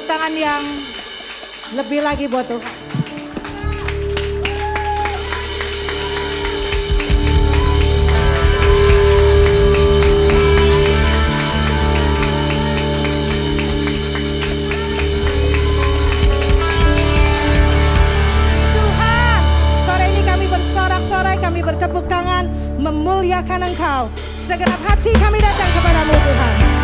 tangan yang lebih lagi buat Tuhan. Tuhan, sore ini kami bersorak-sorai, kami bertepuk tangan, memuliakan Engkau. Segenap hati kami datang kepadamu Tuhan.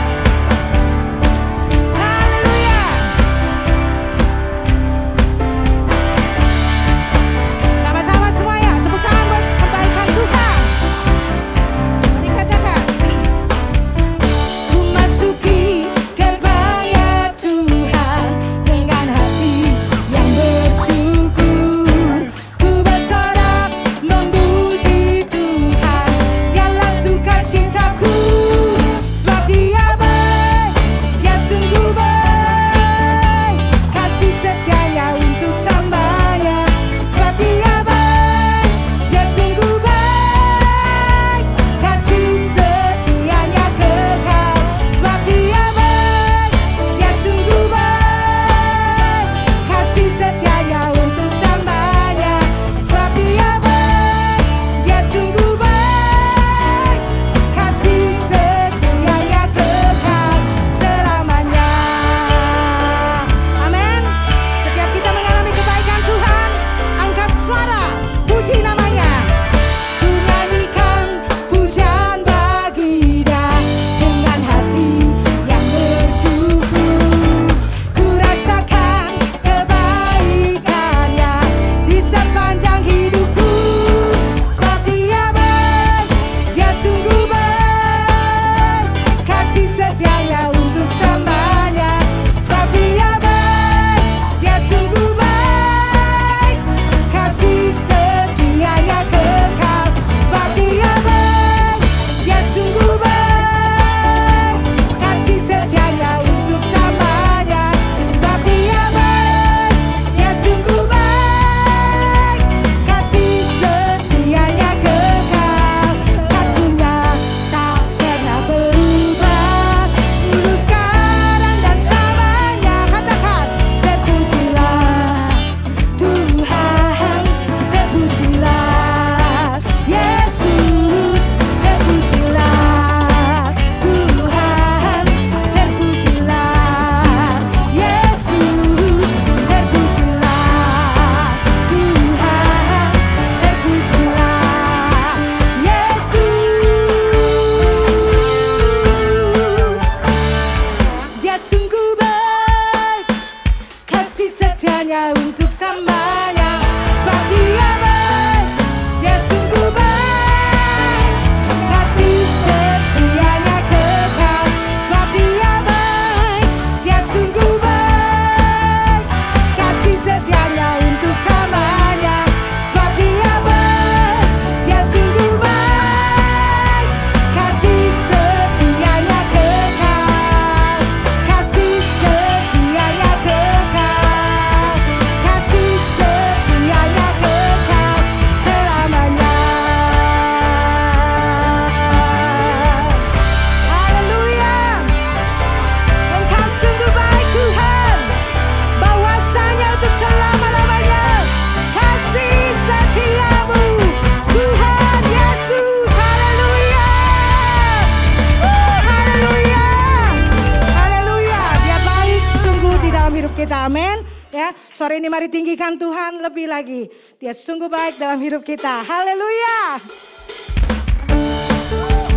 Amin. Ya, sore ini mari tinggikan Tuhan lebih lagi. Dia sungguh baik dalam hidup kita. Haleluya.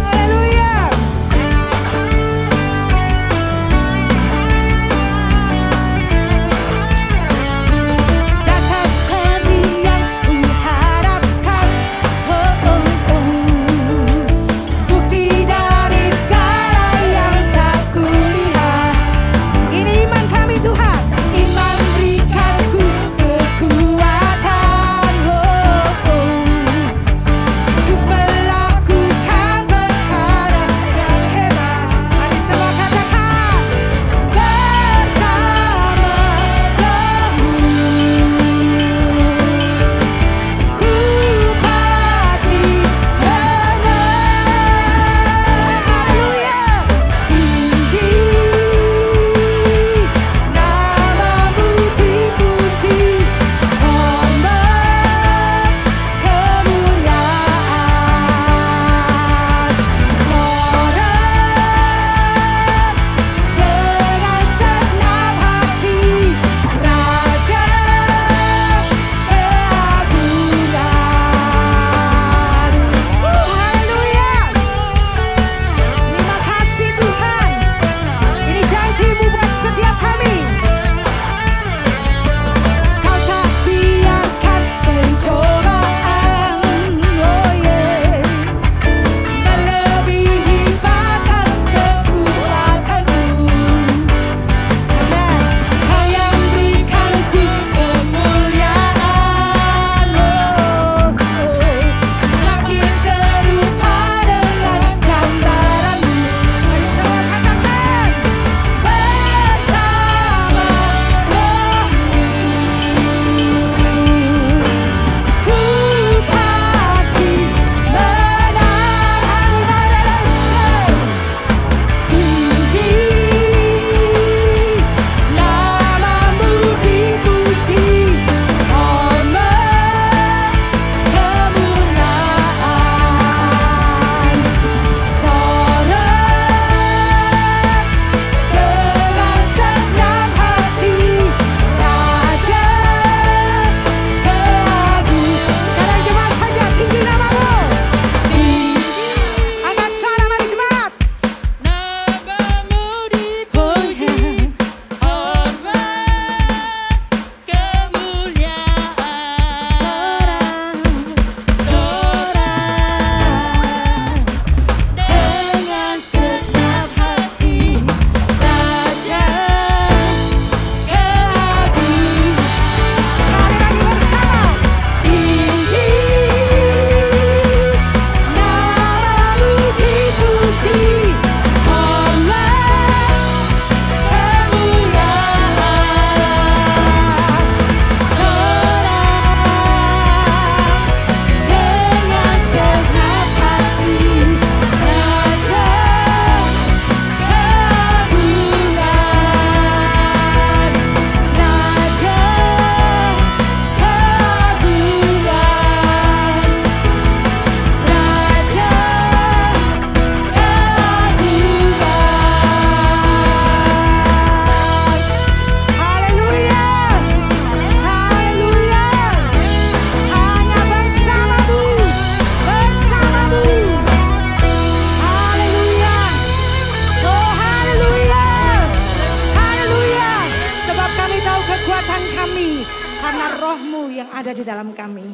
Haleluya. Dasar dari yang kuharapkan. Bukti dari segala yang tak kulihat. Ini iman kami Tuhan. Iman berikanku kekuatan. dalam kami.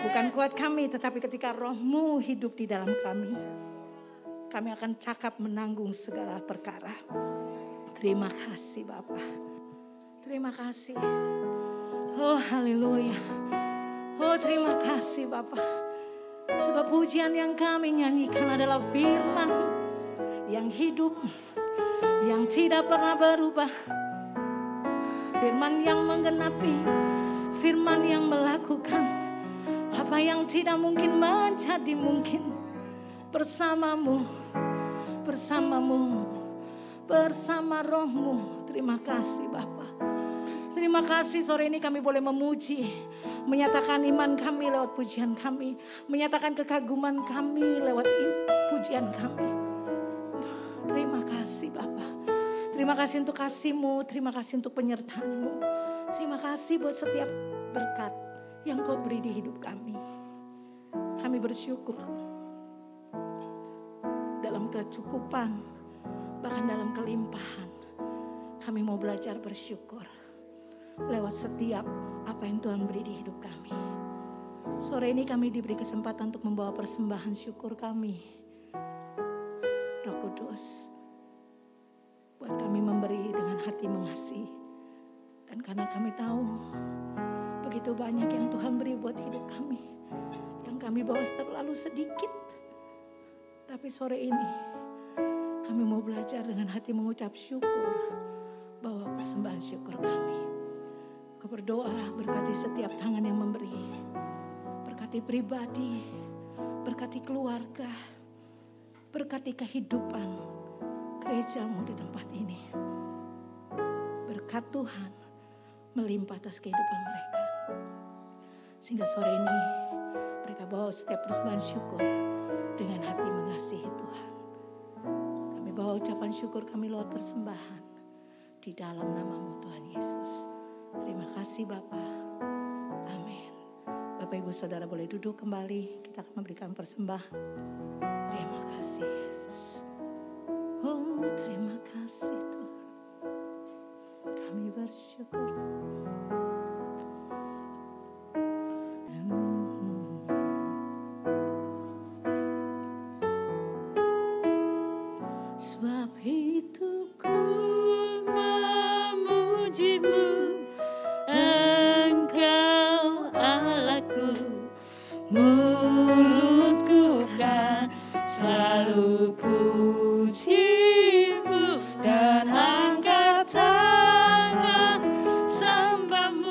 Bukan kuat kami, tetapi ketika roh-Mu hidup di dalam kami, kami akan cakap menanggung segala perkara. Terima kasih Bapa. Terima kasih. Oh haleluya. Oh terima kasih Bapa. Sebab pujian yang kami nyanyikan adalah firman yang hidup, yang tidak pernah berubah. Firman yang menggenapi, firman yang melakukan apa yang tidak mungkin menjadi mungkin. Bersama-Mu, bersama-Mu, bersama roh-Mu. Terima kasih Bapa. Terima kasih sore ini kami boleh memuji, menyatakan iman kami lewat pujian kami, menyatakan kekaguman kami lewat pujian kami. Terima kasih Bapa. Terima kasih untuk kasih-Mu, terima kasih untuk penyertaan-Mu. Terima kasih buat setiap berkat yang Kau beri di hidup kami. Kami bersyukur dalam kecukupan, bahkan dalam kelimpahan. Kami mau belajar bersyukur lewat setiap apa yang Tuhan beri di hidup kami. Sore ini kami diberi kesempatan untuk membawa persembahan syukur kami. Roh Kudus, buat kami memberi dengan hati mengasihi. Dan karena kami tahu begitu banyak yang Tuhan beri buat hidup kami, yang kami bawa terlalu sedikit. Tapi sore ini kami mau belajar dengan hati mengucap syukur, bawa persembahan syukur kami. Kau berdoa berkati setiap tangan yang memberi, berkati pribadi, berkati keluarga, berkati kehidupan gereja-Mu di tempat ini. Berkat Tuhan melimpah atas kehidupan mereka. Sehingga sore ini mereka bawa setiap persembahan syukur dengan hati mengasihi Tuhan. Kami bawa ucapan syukur kami lewat persembahan di dalam nama-Mu Tuhan Yesus. Terima kasih Bapa. Amin. Bapak Ibu Saudara boleh duduk kembali. Kita akan memberikan persembahan. Terima kasih Yesus. Oh terima kasih Tuhan. Kami bersyukur. Sebab itu ku memuji-Mu, Engkau Allahku, mulutku kan selalu puji-Mu dan angkat tangan sembah-Mu.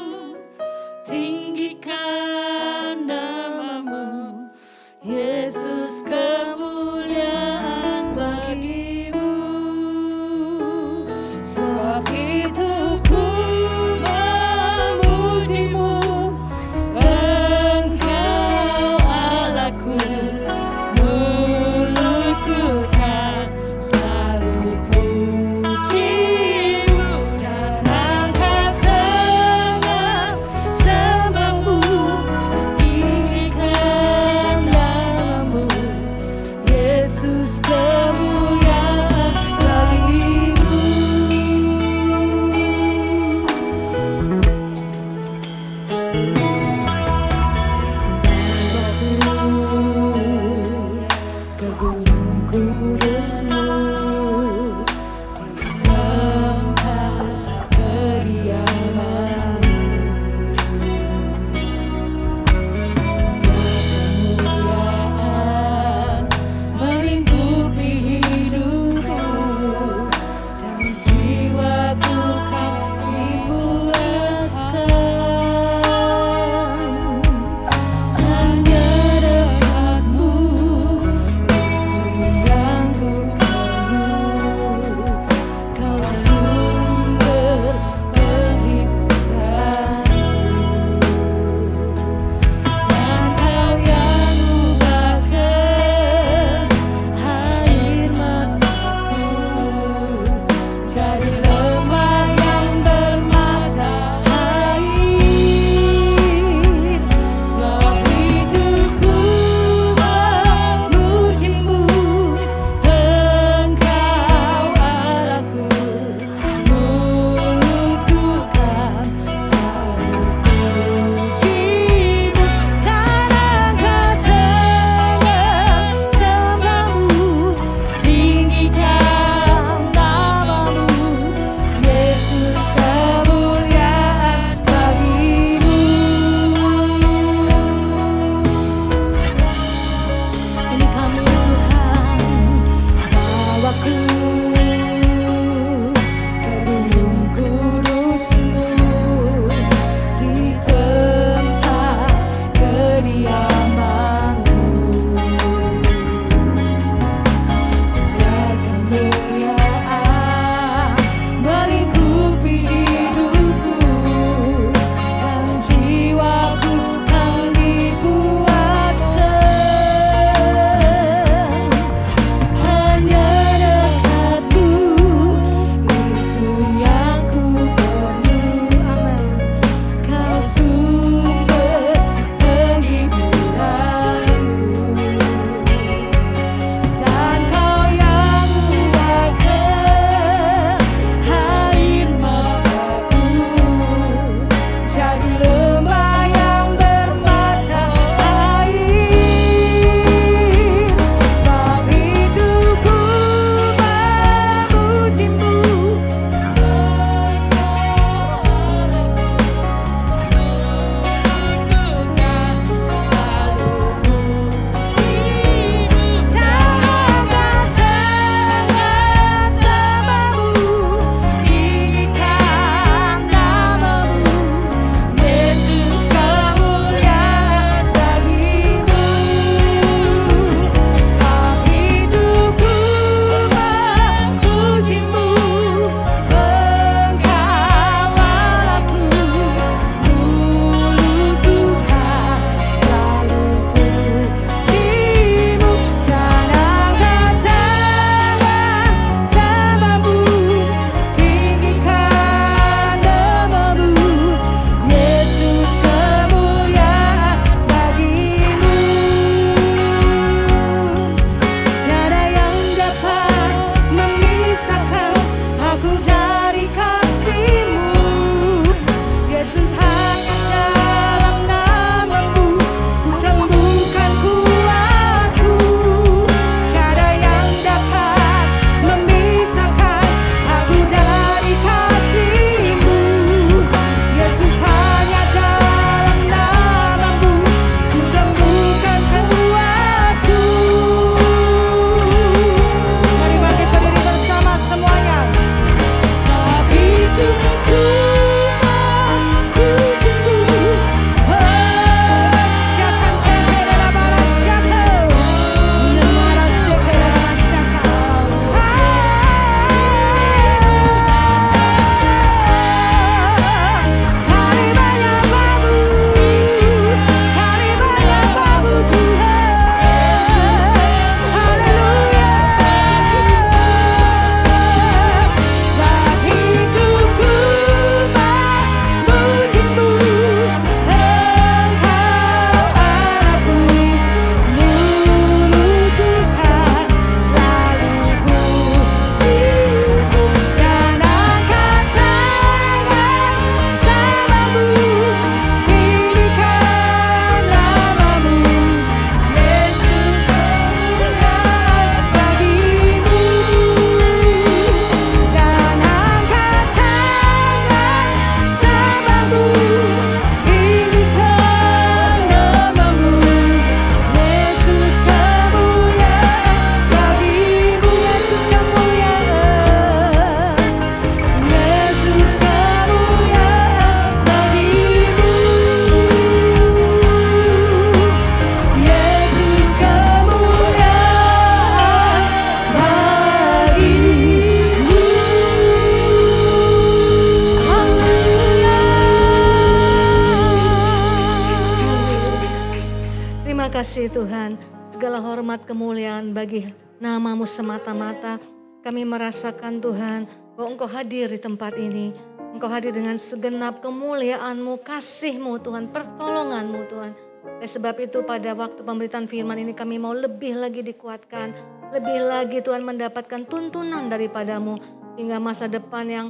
Terima kasih Tuhan. Segala hormat kemuliaan bagi nama-Mu semata-mata. Kami merasakan Tuhan bahwa Engkau hadir di tempat ini. Engkau hadir dengan segenap kemuliaan-Mu, kasih-Mu Tuhan, pertolongan-Mu Tuhan. Oleh sebab itu pada waktu pemberitaan firman ini kami mau lebih lagi dikuatkan. Lebih lagi Tuhan mendapatkan tuntunan daripada-Mu. Sehingga masa depan yang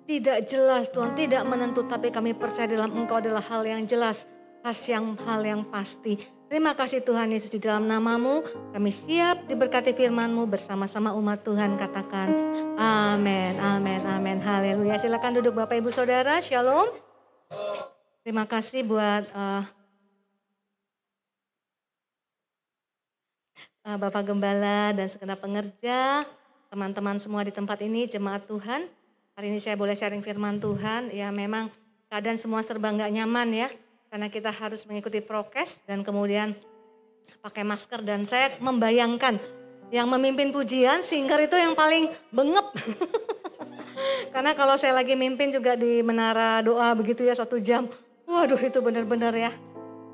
tidak jelas Tuhan, tidak menentu, tapi kami percaya dalam Engkau adalah hal yang jelas. Hal yang pasti. Terima kasih Tuhan Yesus, di dalam nama-Mu kami siap diberkati firman-Mu bersama-sama umat Tuhan. Katakan amin, amin, amin, haleluya. Silakan duduk Bapak Ibu Saudara, shalom. Terima kasih buat Bapak Gembala dan segenap pengerja, teman-teman semua di tempat ini, jemaat Tuhan. Hari ini saya boleh sharing firman Tuhan. Ya memang keadaan semua serba nggak nyaman ya. Karena kita harus mengikuti prokes dan kemudian pakai masker. Dan saya membayangkan yang memimpin pujian, singer itu yang paling bengep. Karena kalau saya lagi mimpin juga di menara doa begitu ya 1 jam. Waduh itu benar-benar ya.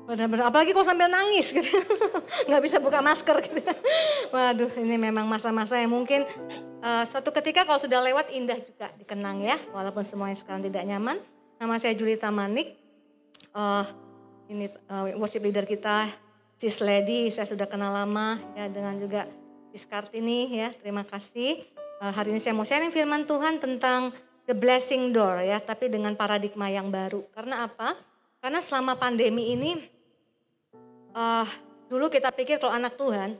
Benar-benar, apalagi kalau sambil nangis gitu. Nggak bisa buka masker gitu. Waduh ini memang masa-masa yang mungkin suatu ketika kalau sudah lewat indah juga dikenang ya. Walaupun semuanya sekarang tidak nyaman. Nama saya Julita Manik. Ini worship leader kita, Sis Lady, saya sudah kenal lama ya, dengan juga Sis Kartini ya, terima kasih. Hari ini saya mau sharing firman Tuhan tentang the blessing door ya, tapi dengan paradigma yang baru. Karena apa? Karena selama pandemi ini, dulu kita pikir kalau anak Tuhan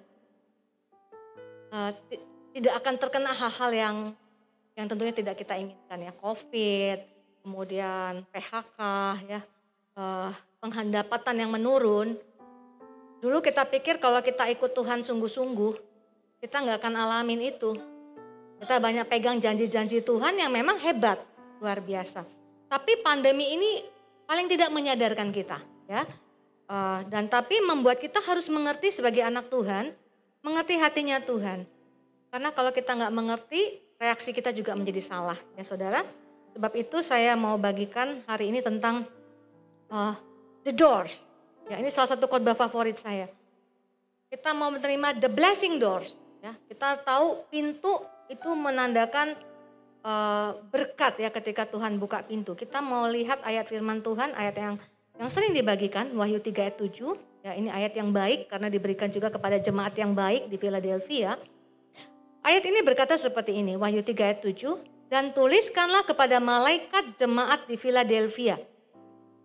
tidak akan terkena hal-hal yang tentunya tidak kita inginkan ya, COVID, kemudian PHK ya. Pendapatan yang menurun. Dulu kita pikir kalau kita ikut Tuhan sungguh-sungguh, kita nggak akan alamin itu. Kita banyak pegang janji-janji Tuhan yang memang hebat, luar biasa. Tapi pandemi ini paling tidak menyadarkan kita, ya. Dan tapi membuat kita harus mengerti sebagai anak Tuhan, mengerti hatinya Tuhan. Karena kalau kita nggak mengerti, reaksi kita juga menjadi salah, ya saudara. Sebab itu saya mau bagikan hari ini tentang the doors. Ya, ini salah satu khotbah favorit saya. Kita mau menerima the blessing doors. Ya, kita tahu pintu itu menandakan berkat ya ketika Tuhan buka pintu. Kita mau lihat ayat firman Tuhan, ayat yang sering dibagikan, Wahyu 3 ayat 7. Ya, ini ayat yang baik karena diberikan juga kepada jemaat yang baik di Philadelphia. Ayat ini berkata seperti ini, Wahyu 3 ayat 7. Dan tuliskanlah kepada malaikat jemaat di Philadelphia.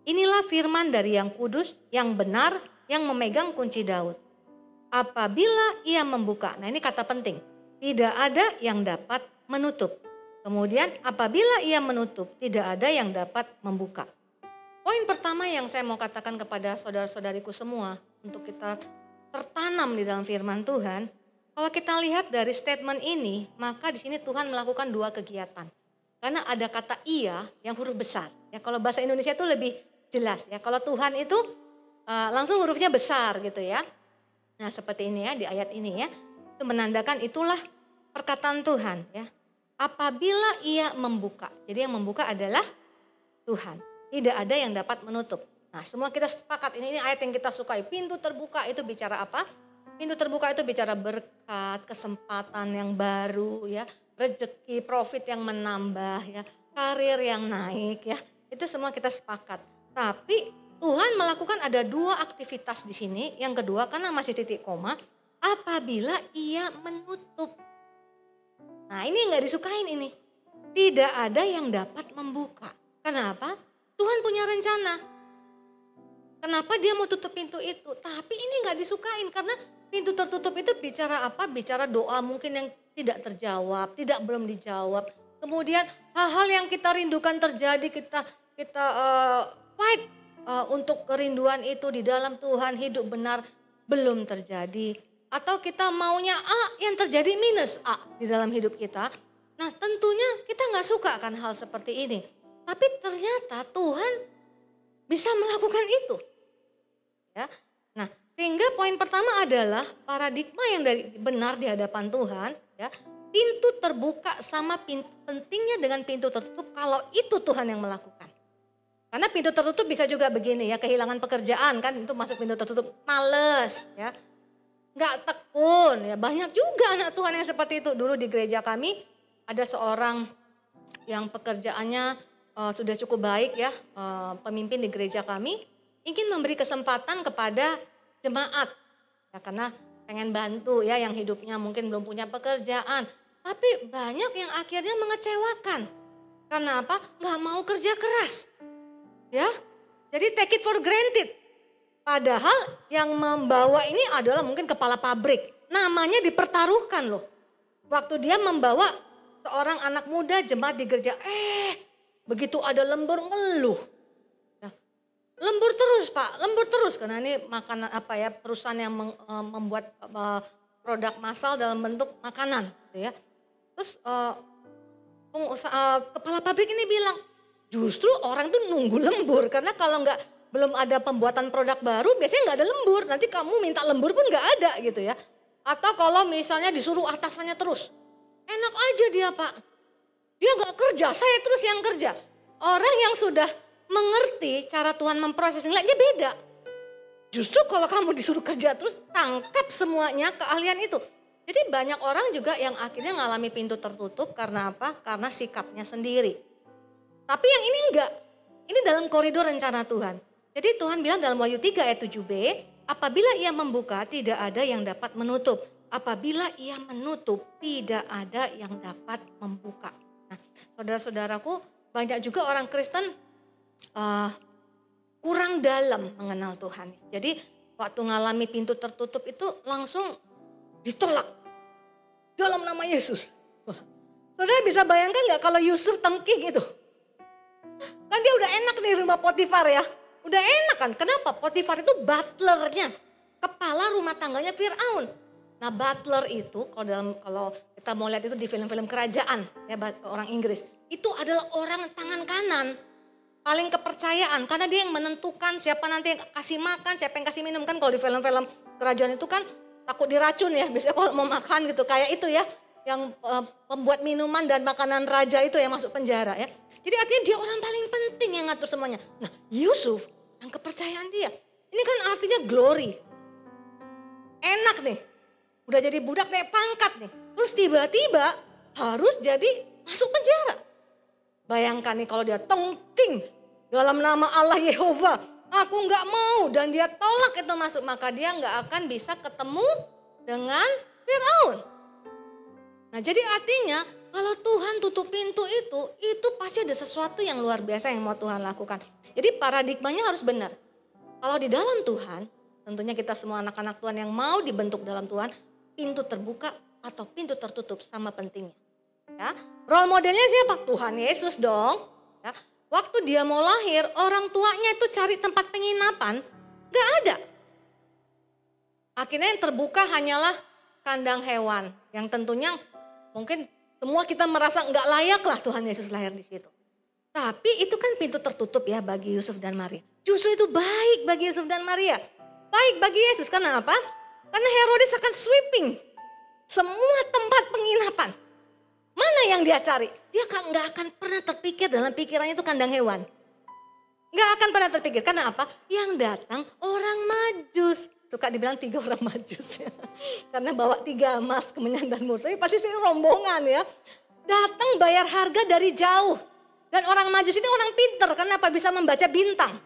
Inilah firman dari yang kudus, yang benar, yang memegang kunci Daud. Apabila ia membuka, nah ini kata penting, tidak ada yang dapat menutup. Kemudian apabila ia menutup, tidak ada yang dapat membuka. Poin pertama yang saya mau katakan kepada saudara-saudariku semua, untuk kita tertanam di dalam firman Tuhan, kalau kita lihat dari statement ini, maka di sini Tuhan melakukan 2 kegiatan. Karena ada kata ia yang huruf besar. Ya, kalau bahasa Indonesia itu lebih jelas ya, kalau Tuhan itu langsung hurufnya besar gitu ya. Nah seperti ini ya, di ayat ini ya, itu menandakan itulah perkataan Tuhan ya. Apabila ia membuka, jadi yang membuka adalah Tuhan. Tidak ada yang dapat menutup. Nah semua kita sepakat, ini ayat yang kita sukai. Pintu terbuka itu bicara apa? Pintu terbuka itu bicara berkat, kesempatan yang baru ya, rezeki, profit yang menambah ya, karir yang naik ya. Itu semua kita sepakat. Tapi Tuhan melakukan ada 2 aktivitas di sini. Yang kedua karena masih titik koma, apabila ia menutup. Nah ini nggak disukain ini. Tidak ada yang dapat membuka. Kenapa? Tuhan punya rencana. Kenapa dia mau tutup pintu itu? Tapi ini nggak disukain karena pintu tertutup itu bicara apa? Bicara doa mungkin yang tidak terjawab, belum dijawab. Kemudian hal-hal yang kita rindukan terjadi, kita fight untuk kerinduan itu di dalam Tuhan, hidup benar belum terjadi. Atau kita maunya A yang terjadi minus A di dalam hidup kita. Nah tentunya kita nggak suka kan hal seperti ini. Tapi ternyata Tuhan bisa melakukan itu. Ya. Nah sehingga poin pertama adalah paradigma yang benar di hadapan Tuhan. Ya. Pintu terbuka sama pentingnya dengan pintu tertutup kalau itu Tuhan yang melakukan. Karena pintu tertutup bisa juga begini ya, kehilangan pekerjaan kan itu masuk pintu tertutup. Males ya, nggak tekun ya. Banyak juga anak Tuhan yang seperti itu. Dulu di gereja kami ada seorang yang pekerjaannya sudah cukup baik ya, pemimpin di gereja kami ingin memberi kesempatan kepada jemaat ya, karena pengen bantu ya yang hidupnya mungkin belum punya pekerjaan. Tapi banyak yang akhirnya mengecewakan. Karena apa? Nggak mau kerja keras. Ya, jadi take it for granted. Padahal yang membawa ini adalah mungkin kepala pabrik. Namanya dipertaruhkan loh. Waktu dia membawa seorang anak muda jemaat di gereja, begitu ada lembur ngeluh. Ya, lembur terus Pak, lembur terus. Karena ini makanan apa ya, perusahaan yang membuat produk massal dalam bentuk makanan. Gitu ya. Terus kepala pabrik ini bilang, justru orang tuh nunggu lembur. Karena kalau belum ada pembuatan produk baru, biasanya nggak ada lembur. Nanti kamu minta lembur pun nggak ada gitu ya. Atau kalau misalnya disuruh atasannya terus. Enak aja dia Pak. Dia nggak kerja, saya terus yang kerja. Orang yang sudah mengerti cara Tuhan memproses, ngeliatnya beda. Justru kalau kamu disuruh kerja terus, tangkap semuanya keahlian itu. Jadi banyak orang juga yang akhirnya ngalami pintu tertutup karena apa? Karena sikapnya sendiri. Tapi yang ini enggak. Ini dalam koridor rencana Tuhan. Jadi Tuhan bilang dalam Wahyu 3 ayat 7b, apabila ia membuka tidak ada yang dapat menutup. Apabila ia menutup tidak ada yang dapat membuka. Nah, saudara-saudaraku, banyak juga orang Kristen kurang dalam mengenal Tuhan. Jadi waktu ngalami pintu tertutup itu langsung ditolak dalam nama Yesus. Saudara bisa bayangkan nggak kalau Yusuf tengking itu? Kan dia udah enak nih rumah Potifar ya. Udah enak kan, kenapa? Potifar itu butlernya, kepala rumah tangganya Firaun. Nah butler itu kalau kita mau lihat itu di film-film kerajaan ya orang Inggris. Itu adalah orang tangan kanan, paling kepercayaan. Karena dia yang menentukan siapa nanti yang kasih makan, siapa yang kasih minum. Kan kalau di film-film kerajaan itu kan takut diracun ya, biasanya kalau mau makan gitu. Kayak itu ya, yang pembuat minuman dan makanan raja itu yang masuk penjara ya. Jadi artinya dia orang paling penting yang ngatur semuanya. Nah Yusuf, yang kepercayaan dia. Ini kan artinya glory. Enak nih, udah jadi budak naik pangkat nih. Terus tiba-tiba harus jadi masuk penjara. Bayangkan nih kalau dia tengking dalam nama Allah Yehova. Aku nggak mau dan dia tolak itu masuk. Maka dia nggak akan bisa ketemu dengan Firaun. Nah jadi artinya kalau Tuhan tutup pintu itu pasti ada sesuatu yang luar biasa yang mau Tuhan lakukan. Jadi paradigmanya harus benar. Kalau di dalam Tuhan, tentunya kita semua anak-anak Tuhan yang mau dibentuk dalam Tuhan, pintu terbuka atau pintu tertutup sama pentingnya. Ya, role modelnya siapa? Tuhan Yesus dong. Ya, waktu dia mau lahir, orang tuanya itu cari tempat penginapan, gak ada. Akhirnya yang terbuka hanyalah kandang hewan, yang tentunya mungkin semua kita merasa gak layak lah Tuhan Yesus lahir di situ. Tapi itu kan pintu tertutup ya bagi Yusuf dan Maria. Justru itu baik bagi Yusuf dan Maria. Baik bagi Yesus, karena apa? Karena Herodes akan sweeping semua tempat penginapan. Mana yang dia cari? Dia nggak akan pernah terpikir dalam pikirannya itu kandang hewan. Nggak akan pernah terpikir. Karena apa? Yang datang orang Majus. Suka dibilang 3 orang Majus. Ya. Karena bawa 3 emas, kemenyan dan murni. Tapi pasti sih rombongan ya. Datang bayar harga dari jauh. Dan orang Majus ini orang pinter. Kenapa? Bisa membaca bintang.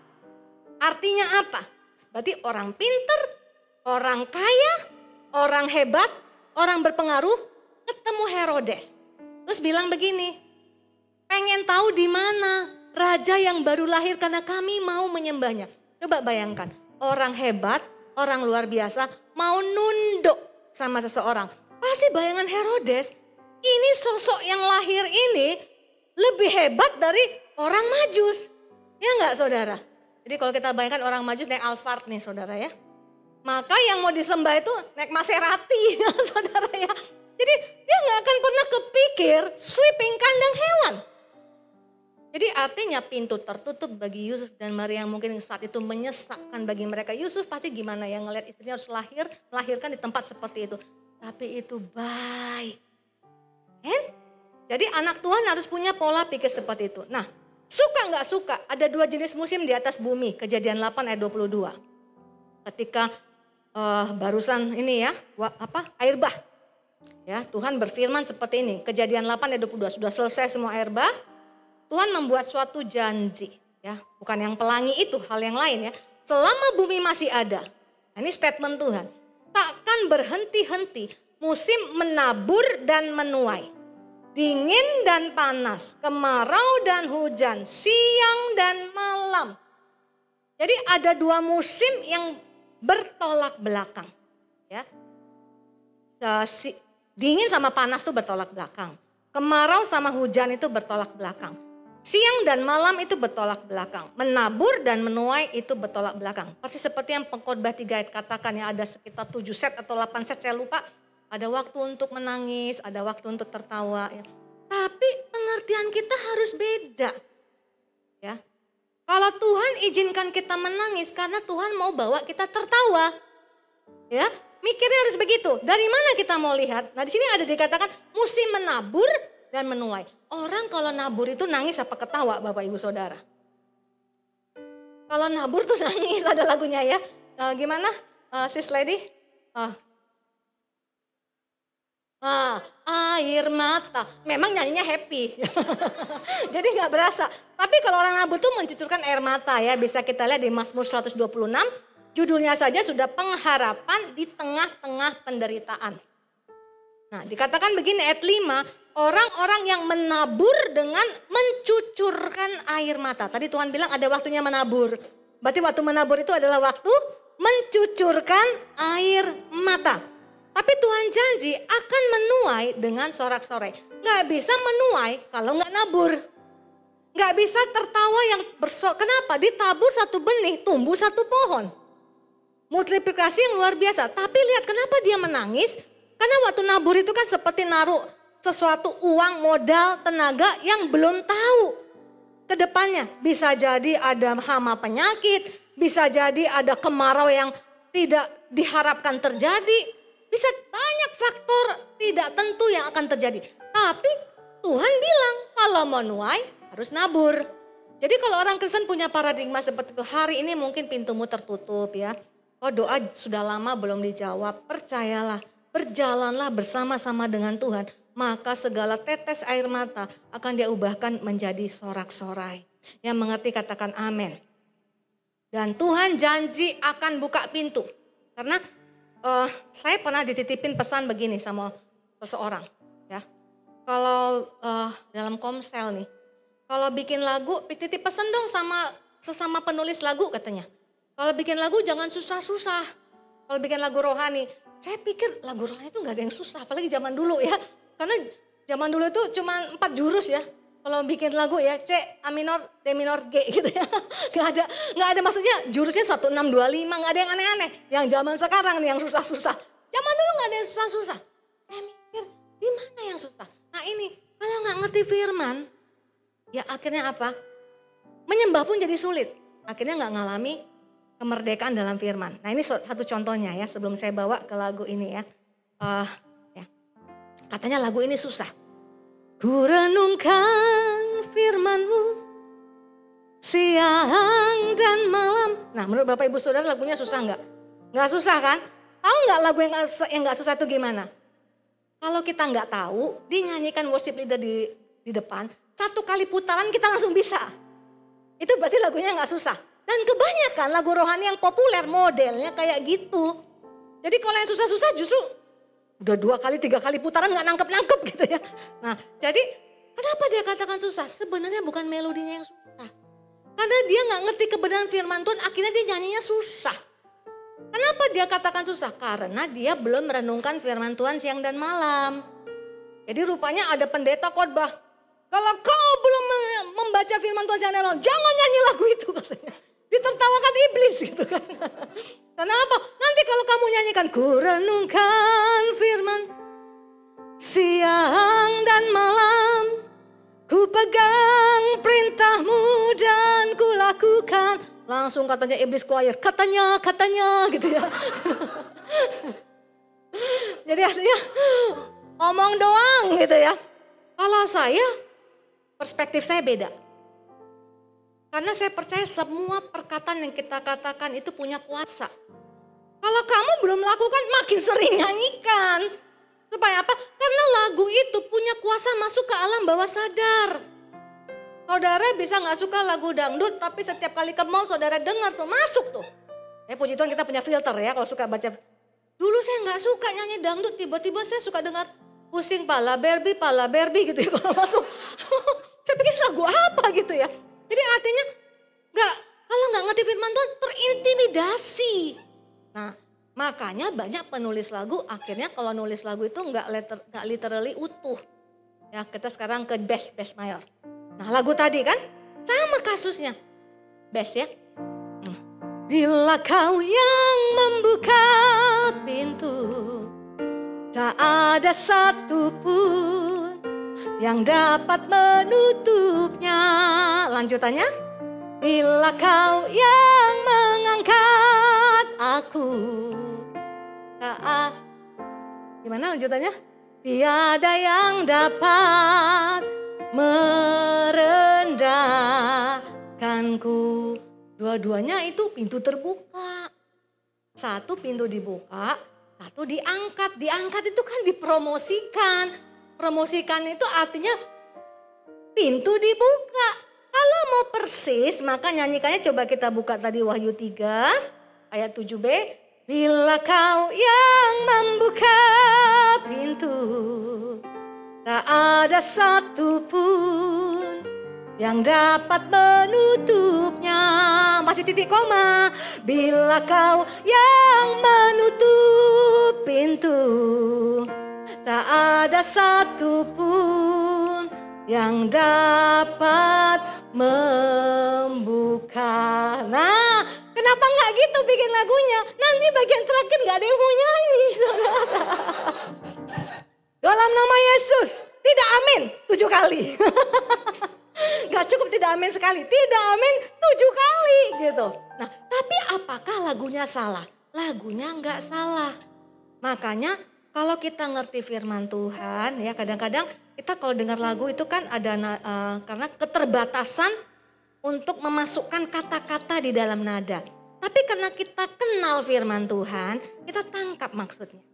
Artinya apa? Berarti orang pinter, orang kaya, orang hebat, orang berpengaruh, ketemu Herodes. Terus bilang begini, pengen tahu di mana raja yang baru lahir karena kami mau menyembahnya. Coba bayangkan, orang hebat, orang luar biasa mau nunduk sama seseorang. Pasti bayangan Herodes, ini sosok yang lahir ini lebih hebat dari orang Majus. Ya enggak saudara? Jadi kalau kita bayangkan orang Majus naik Alphard nih saudara ya. Maka yang mau disembah itu naik Maserati ya saudara ya. Jadi dia nggak akan pernah kepikir sweeping kandang hewan. Jadi artinya pintu tertutup bagi Yusuf dan Maria yang mungkin saat itu menyesakkan bagi mereka. Yusuf pasti gimana ya ngelihat istrinya harus melahirkan di tempat seperti itu. Tapi itu baik. Kan? Jadi anak Tuhan harus punya pola pikir seperti itu. Nah Suka nggak suka, ada 2 jenis musim di atas bumi. Kejadian 8 ayat 22. Ketika barusan ini ya, air bah. Ya, Tuhan berfirman seperti ini. Kejadian 8 ayat 22, sudah selesai semua air bah. Tuhan membuat suatu janji. Ya, bukan yang pelangi itu, hal yang lain ya. Selama bumi masih ada. Nah, ini statement Tuhan. Takkan berhenti-henti musim menabur dan menuai. Dingin dan panas, kemarau dan hujan, siang dan malam. Jadi ada 2 musim yang bertolak belakang. Ya. Dingin sama panas itu bertolak belakang. Kemarau sama hujan itu bertolak belakang. Siang dan malam itu bertolak belakang. Menabur dan menuai itu bertolak belakang. Persis seperti yang Pengkhotbah 3 ayat katakan ya, ada sekitar 7 set atau 8 set saya lupa. Ada waktu untuk menangis, ada waktu untuk tertawa. Ya. Tapi pengertian kita harus beda. Ya. Kalau Tuhan izinkan kita menangis karena Tuhan mau bawa kita tertawa. Ya, mikirnya harus begitu. Dari mana kita mau lihat? Nah, di sini ada dikatakan musim menabur dan menuai. Orang kalau nabur itu nangis apa ketawa, Bapak Ibu Saudara? Kalau nabur tuh nangis, ada lagunya ya. Gimana, sis lady? Air mata. Memang nyanyinya happy. Jadi gak berasa. Tapi kalau orang nabur tuh mencucurkan air mata ya. Bisa kita lihat di Mazmur 126. Judulnya saja sudah pengharapan di tengah-tengah penderitaan. Nah, dikatakan begini ayat 5. Orang-orang yang menabur dengan mencucurkan air mata. Tadi Tuhan bilang ada waktunya menabur. Berarti waktu menabur itu adalah waktu mencucurkan air mata. Tapi Tuhan janji akan menuai dengan sorak-sorai. Gak bisa menuai kalau gak nabur. Gak bisa tertawa yang kenapa? Ditabur 1 benih, tumbuh 1 pohon. Multiplikasi yang luar biasa. Tapi lihat kenapa dia menangis? Karena waktu nabur itu kan seperti naruh sesuatu uang, modal, tenaga yang belum tahu ke depannya. Bisa jadi ada hama penyakit, bisa jadi ada kemarau yang tidak diharapkan terjadi. Bisa banyak faktor tidak tentu yang akan terjadi. Tapi Tuhan bilang kalau mau nuai harus nabur. Jadi kalau orang Kristen punya paradigma seperti itu, hari ini mungkin pintumu tertutup ya. Oh, doa sudah lama belum dijawab, percayalah, berjalanlah bersama-sama dengan Tuhan. Maka segala tetes air mata akan dia ubahkan menjadi sorak-sorai. Yang mengerti katakan amin. Dan Tuhan janji akan buka pintu. Karena saya pernah dititipin pesan begini sama seseorang. Ya. Kalau dalam Komsel nih, kalau bikin lagu, titip pesan dong sama sesama penulis lagu katanya. Kalau bikin lagu jangan susah-susah. Kalau bikin lagu rohani, saya pikir lagu rohani itu gak ada yang susah. Apalagi zaman dulu ya. Karena zaman dulu itu cuma 4 jurus ya. Kalau bikin lagu ya C, A minor, D minor, G gitu ya. Gak ada maksudnya jurusnya 1, 6, 2, 5. Gak ada yang aneh-aneh. Yang zaman sekarang nih yang susah-susah. Zaman dulu gak ada yang susah-susah. Saya mikir di mana yang susah. Nah ini kalau gak ngerti firman. Ya akhirnya apa? Menyembah pun jadi sulit. Akhirnya gak ngalami kemerdekaan dalam firman. Nah ini satu contohnya ya sebelum saya bawa ke lagu ini ya. Katanya lagu ini susah. Ku renungkan firman-Mu siang dan malam. Nah menurut Bapak Ibu Saudara lagunya susah enggak? Enggak susah kan? Tahu enggak lagu yang enggak susah itu gimana? Kalau kita enggak tahu, dinyanyikan worship leader di depan, 1 kali putaran kita langsung bisa. Itu berarti lagunya enggak susah. Dan kebanyakan lagu rohani yang populer modelnya kayak gitu. Jadi kalau yang susah-susah justru udah 2 kali, 3 kali putaran gak nangkep-nangkep gitu ya. Nah jadi kenapa dia katakan susah? Sebenarnya bukan melodinya yang susah. Karena dia gak ngerti kebenaran firman Tuhan, akhirnya dia nyanyinya susah. Kenapa dia katakan susah? Karena dia belum merenungkan firman Tuhan siang dan malam. Jadi rupanya ada pendeta khotbah. Kalau kau belum membaca firman Tuhan siang dan malam, jangan nyanyi lagu itu katanya. Ditertawakan iblis gitu kan. Kenapa? Nanti kalau kamu nyanyikan ku renungkan firman siang dan malam, ku pegang perintah-Mu dan ku lakukan. Langsung katanya iblis choir, katanya gitu ya. Jadi artinya omong doang gitu ya. Kalau saya, perspektif saya beda. Karena saya percaya semua perkataan yang kita katakan itu punya kuasa. Kalau kamu belum lakukan, makin sering nyanyikan. Supaya apa? Karena lagu itu punya kuasa masuk ke alam bawah sadar. Saudara bisa gak suka lagu dangdut, tapi setiap kali ke mall saudara dengar tuh, masuk tuh. Puji Tuhan kita punya filter ya kalau suka baca. Dulu saya gak suka nyanyi dangdut, tiba-tiba saya suka dengar pusing pala Barbie gitu ya kalau masuk. Saya pikir lagu apa gitu ya. Jadi artinya kalau gak ngerti firman Tuhan terintimidasi. Nah makanya banyak penulis lagu akhirnya kalau nulis lagu itu gak literally utuh. Ya kita sekarang ke bass mayor. Nah lagu tadi kan sama kasusnya. Bass ya. Bila kau yang membuka pintu, tak ada satupun yang dapat menutupnya. Lanjutannya. Bila kau yang mengangkat aku. Gimana lanjutannya? Tiada yang dapat merendahkanku. Dua-duanya itu pintu terbuka. Satu pintu dibuka, satu diangkat. Diangkat itu kan dipromosikan. Promosikan itu artinya pintu dibuka. Kalau mau persis maka nyanyikannya coba kita buka tadi Wahyu 3 ayat 7b. Bila kau yang membuka pintu, tak ada satupun yang dapat menutupnya. Masih titik koma. Bila kau yang menutup pintu, tak ada satupun yang dapat membuka. Nah, kenapa nggak gitu bikin lagunya? Nanti bagian terakhir nggak ada yang mau nyanyi, saudara. Dalam nama Yesus, tidak amin 7 kali. Gak cukup tidak amin sekali, tidak amin 7 kali gitu. Nah, tapi apakah lagunya salah? Lagunya nggak salah. Makanya kalau kita ngerti firman Tuhan ya kadang-kadang kita kalau dengar lagu itu kan ada karena keterbatasan untuk memasukkan kata-kata di dalam nada. Tapi karena kita kenal firman Tuhan, kita tangkap maksudnya.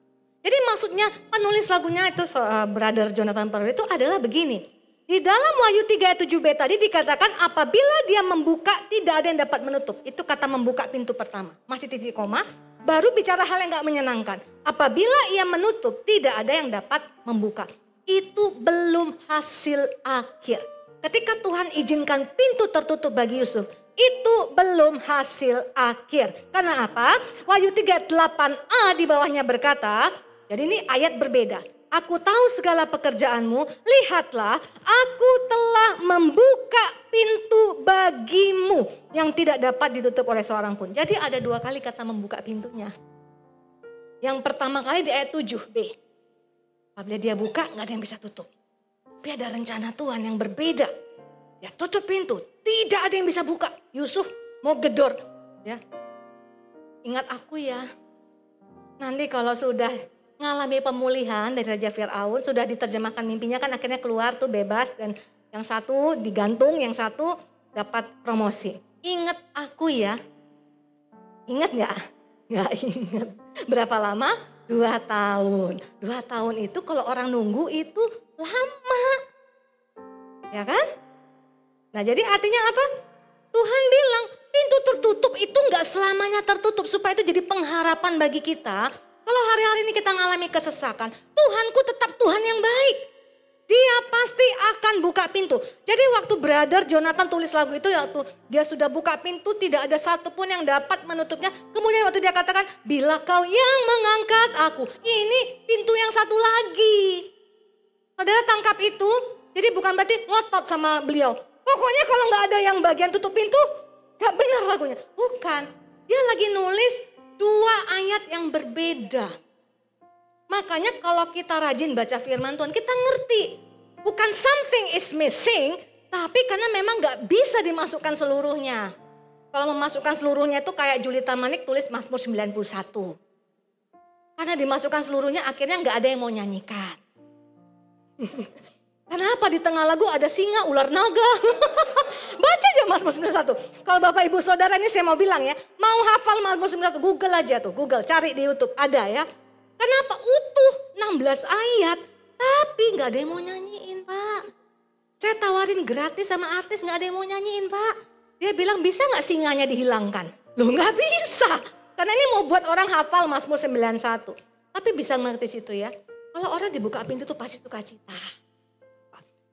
Jadi maksudnya penulis lagunya itu Brother Jonathan Parker itu adalah begini. Di dalam Wahyu 3 ayat 7b tadi dikatakan apabila dia membuka tidak ada yang dapat menutup. Itu kata membuka pintu pertama. Masih titik koma. Baru bicara hal yang gak menyenangkan. Apabila ia menutup tidak ada yang dapat membuka. Itu belum hasil akhir. Ketika Tuhan izinkan pintu tertutup bagi Yusuf. Itu belum hasil akhir. Karena apa? Wahyu 3 ayat 8a di bawahnya berkata. Jadi ini ayat berbeda. Aku tahu segala pekerjaanmu, lihatlah aku telah membuka pintu bagimu yang tidak dapat ditutup oleh seorang pun. Jadi ada 2 kali kata membuka pintunya. Yang pertama kali di ayat 7b. Apabila dia buka gak ada yang bisa tutup. Tapi ada rencana Tuhan yang berbeda. Ya tutup pintu, tidak ada yang bisa buka. Yusuf mau gedor. Ya. Ingat aku ya, nanti kalau sudah ngalami pemulihan dari Raja Firaun, sudah diterjemahkan mimpinya kan akhirnya keluar tuh bebas dan yang satu digantung, yang satu dapat promosi. Ingat aku ya, ingat gak? Gak ingat. Berapa lama? 2 tahun. 2 tahun itu kalau orang nunggu itu lama. Ya kan? Nah jadi artinya apa? Tuhan bilang pintu tertutup itu gak selamanya tertutup supaya itu jadi pengharapan bagi kita. Kalau hari-hari ini kita ngalami kesesakan, Tuhanku tetap Tuhan yang baik. Dia pasti akan buka pintu. Jadi waktu Brother Jonathan tulis lagu itu, waktu dia sudah buka pintu, tidak ada satupun yang dapat menutupnya. Kemudian waktu dia katakan, bila kau yang mengangkat aku, ini pintu yang satu lagi. Saudara tangkap itu, jadi bukan berarti ngotot sama beliau. Pokoknya kalau nggak ada yang bagian tutup pintu, gak benar lagunya. Bukan, dia lagi nulis 2 ayat yang berbeda. Makanya kalau kita rajin baca firman Tuhan, kita ngerti. Bukan something is missing, tapi karena memang gak bisa dimasukkan seluruhnya. Kalau memasukkan seluruhnya itu kayak Julita Manik tulis Mazmur 91. Karena dimasukkan seluruhnya akhirnya gak ada yang mau nyanyikan. Kenapa di tengah lagu ada singa, ular naga? Baca aja Mazmur 91. Kalau Bapak Ibu Saudara ini saya mau bilang ya, mau hafal Mazmur 91, Google aja tuh, Google cari di YouTube, ada ya. Kenapa? Utuh 16 ayat, tapi gak ada yang mau nyanyiin Pak. Saya tawarin gratis sama artis gak ada yang mau nyanyiin Pak. Dia bilang bisa gak singanya dihilangkan? Loh gak bisa, karena ini mau buat orang hafal Mazmur 91. Tapi bisa mengerti situ ya, kalau orang dibuka pintu tuh pasti sukacita.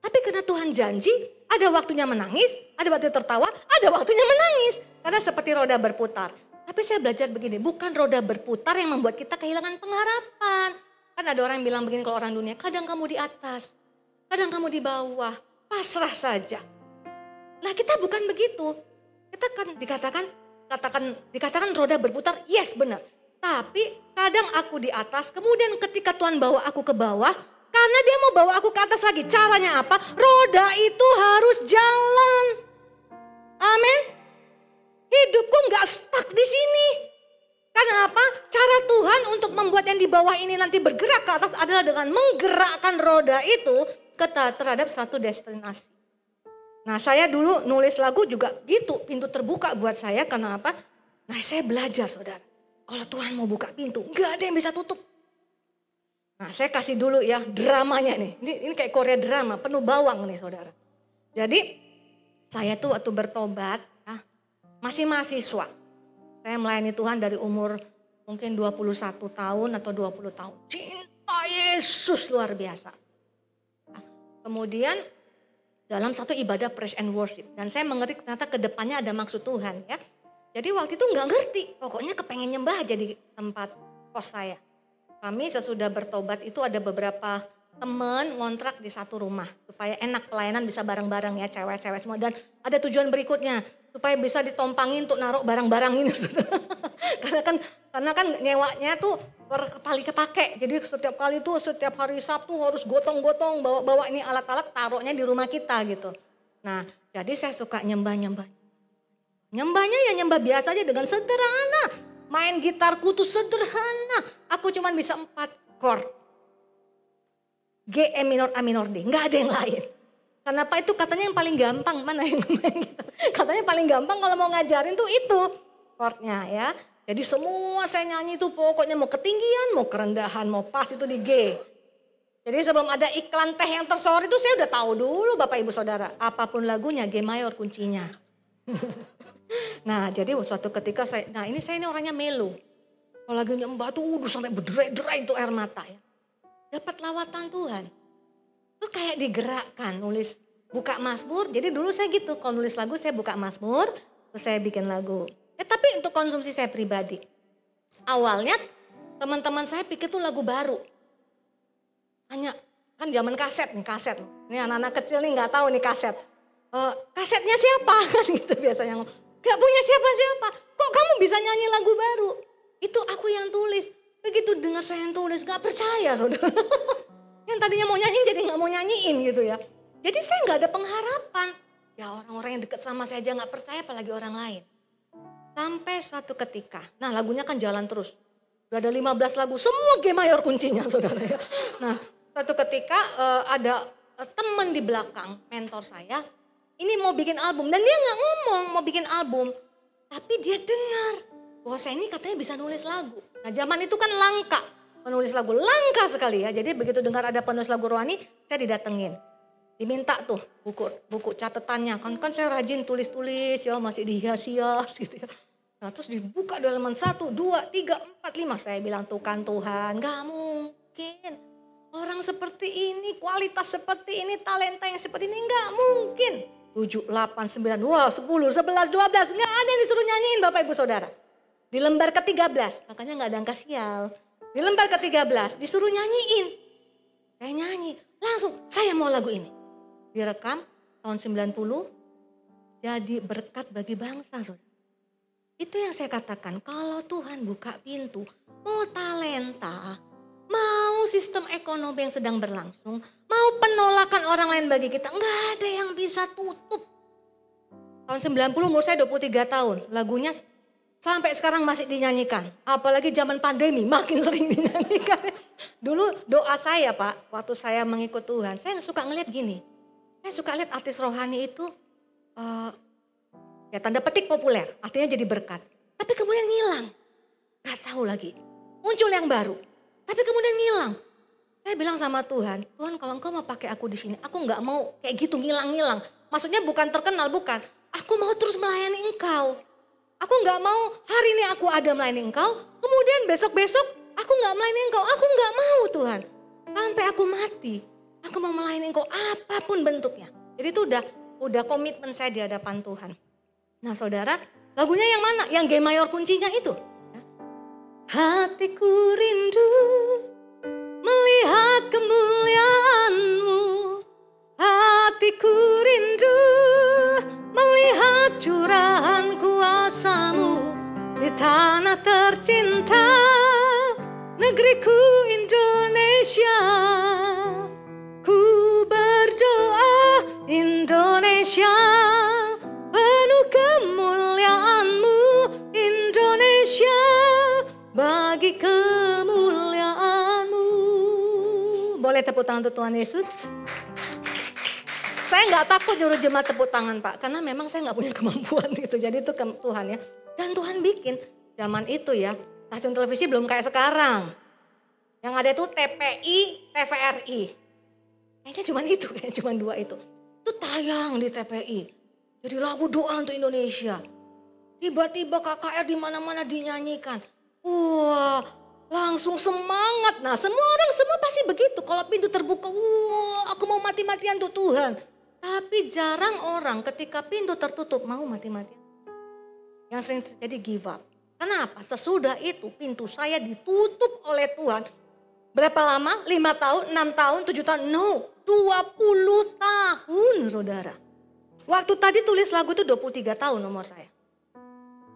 Tapi karena Tuhan janji, ada waktunya menangis, ada waktunya tertawa, ada waktunya menangis. Karena seperti roda berputar. Tapi saya belajar begini, bukan roda berputar yang membuat kita kehilangan pengharapan. Kan ada orang yang bilang begini kalau orang dunia, kadang kamu di atas, kadang kamu di bawah, pasrah saja. Nah kita bukan begitu. Kita kan dikatakan roda berputar, yes benar. Tapi kadang aku di atas, kemudian ketika Tuhan bawa aku ke bawah, karena dia mau bawa aku ke atas lagi. Caranya apa? Roda itu harus jalan. Amin. Hidupku nggak stuck di sini. Karena apa? Cara Tuhan untuk membuat yang di bawah ini nanti bergerak ke atas adalah dengan menggerakkan roda itu terhadap satu destinasi. Nah saya dulu nulis lagu juga gitu. Pintu terbuka buat saya karena apa? Nah saya belajar saudara. Kalau Tuhan mau buka pintu, nggak ada yang bisa tutup. Nah saya kasih dulu ya dramanya nih. Ini kayak Korea drama, penuh bawang nih saudara. Jadi saya tuh waktu bertobat ya, masih mahasiswa. Saya melayani Tuhan dari umur mungkin 21 tahun atau 20 tahun. Cinta Yesus luar biasa. Nah, kemudian dalam satu ibadah praise and worship. Dan saya mengerti ternyata ke depannya ada maksud Tuhan ya. Jadi waktu itu nggak ngerti, pokoknya kepengen nyembah aja di tempat kos saya. Kami sesudah bertobat itu ada beberapa teman ngontrak di satu rumah. Supaya enak pelayanan bisa bareng-bareng ya cewek-cewek semua. Dan ada tujuan berikutnya, supaya bisa ditompangin untuk naruh barang-barang ini. karena kan nyewanya tuh berkali kepake. Jadi setiap kali tuh setiap hari Sabtu harus gotong-gotong bawa ini alat-alat taruhnya di rumah kita gitu. Nah jadi saya suka nyembah. Nyembahnya ya nyembah biasa aja dengan sederhana. Main gitarku tuh sederhana. Aku cuma bisa 4 chord. G, E minor, A minor, D. Nggak ada yang lain. Kenapa itu katanya yang paling gampang. Mana yang main gitar? Katanya paling gampang kalau mau ngajarin tuh itu chordnya ya. Jadi semua saya nyanyi tuh pokoknya mau ketinggian, mau kerendahan, mau pas itu di G. Jadi sebelum ada iklan teh yang tersohor itu saya udah tahu dulu Bapak Ibu Saudara. Apapun lagunya G mayor kuncinya. Nah jadi suatu ketika ini saya orangnya melo. Kalau lagi nyembah tuh sampai berderai-derai itu air mata ya. Dapat lawatan Tuhan. Itu kayak digerakkan nulis buka Mazmur. Jadi dulu saya gitu kalau nulis lagu saya buka Mazmur terus saya bikin lagu. Tapi untuk konsumsi saya pribadi. Awalnya teman-teman saya pikir itu lagu baru. Hanya kan zaman kaset. Ini anak-anak kecil nih nggak tahu nih kaset. Kasetnya siapa kan gitu biasanya. Gak punya siapa-siapa. Kok kamu bisa nyanyi lagu baru? Itu aku yang tulis. Begitu dengar saya yang tulis gak percaya saudara. Yang tadinya mau nyanyiin jadi gak mau nyanyiin gitu ya. Jadi saya gak ada pengharapan. Ya orang-orang yang dekat sama saya aja gak percaya apalagi orang lain. Sampai suatu ketika. Nah lagunya kan jalan terus. Udah ada 15 lagu semua G mayor kuncinya saudara ya. Nah suatu ketika ada teman di belakang mentor saya. Ini mau bikin album dan dia gak ngomong mau bikin album. Tapi dia dengar bahwa saya ini katanya bisa nulis lagu. Nah zaman itu kan langka penulis lagu, langka sekali ya. Jadi begitu dengar ada penulis lagu rohani saya didatengin. Diminta tuh buku catatannya. Kan saya rajin tulis-tulis ya masih dihias-hias gitu ya. Nah terus dibuka di halaman 1, 2, 3, 4, 5. Saya bilang tuh kan Tuhan gak mungkin. Orang seperti ini, kualitas seperti ini, talenta yang seperti ini gak mungkin. 7, 8, 9, 10, 11, 12, nggak ada yang disuruh nyanyiin Bapak Ibu Saudara. Di lembar ke-13, makanya nggak ada angka sial. Di lembar ke-13 disuruh nyanyiin. Saya nyanyi, langsung saya mau lagu ini. Direkam tahun 90, jadi berkat bagi bangsa saudara. Itu yang saya katakan, kalau Tuhan buka pintu, mau talenta, mau sistem ekonomi yang sedang berlangsung, mau penolakan orang lain bagi kita, nggak ada yang bisa tutup. Tahun 90 umur saya 23 tahun, lagunya sampai sekarang masih dinyanyikan. Apalagi zaman pandemi makin sering dinyanyikan. Dulu doa saya Pak, waktu saya mengikut Tuhan, saya suka ngeliat gini. Saya suka lihat artis rohani itu Ya tanda petik populer, artinya jadi berkat. Tapi kemudian ngilang. Gak tahu lagi. Muncul yang baru. Tapi kemudian ngilang. Saya bilang sama Tuhan, Tuhan kalau Engkau mau pakai aku di sini, aku nggak mau kayak gitu ngilang-ngilang. Maksudnya bukan terkenal, bukan. Aku mau terus melayani Engkau. Aku nggak mau hari ini aku ada melayani Engkau, kemudian besok-besok aku nggak melayani Engkau. Aku nggak mau Tuhan. Sampai aku mati, aku mau melayani Engkau apapun bentuknya. Jadi itu udah komitmen saya di hadapan Tuhan. Nah saudara, lagunya yang mana? Yang G mayor kuncinya itu. Hatiku rindu melihat kemuliaan-Mu, hatiku rindu melihat curahan kuasa-Mu di tanah tercinta, negeriku Indonesia. Ku berdoa Indonesia, penuh kemuliaan-Mu Indonesia, bagi kemuliaan-Mu. Boleh tepuk tangan untuk Tuhan Yesus? Saya nggak takut nyuruh jemaat tepuk tangan Pak, karena memang saya nggak punya kemampuan gitu. Jadi itu Tuhan ya. Dan Tuhan bikin zaman itu ya, stasiun televisi belum kayak sekarang. Yang ada itu TPI, TVRI. Kayaknya cuma dua itu. Itu tayang di TPI. Jadi lagu doa untuk Indonesia. Tiba-tiba KKR di mana-mana dinyanyikan. Wah, langsung semangat. Nah, semua pasti begitu. Kalau pintu terbuka, wah, aku mau mati-matian untuk Tuhan. Tapi jarang orang ketika pintu tertutup mau mati-matian. Yang sering terjadi give up. Kenapa? Sesudah itu pintu saya ditutup oleh Tuhan. Berapa lama? 5 tahun, 6 tahun, 7 tahun? No, 20 tahun saudara. Waktu tadi tulis lagu itu 23 tahun umur saya.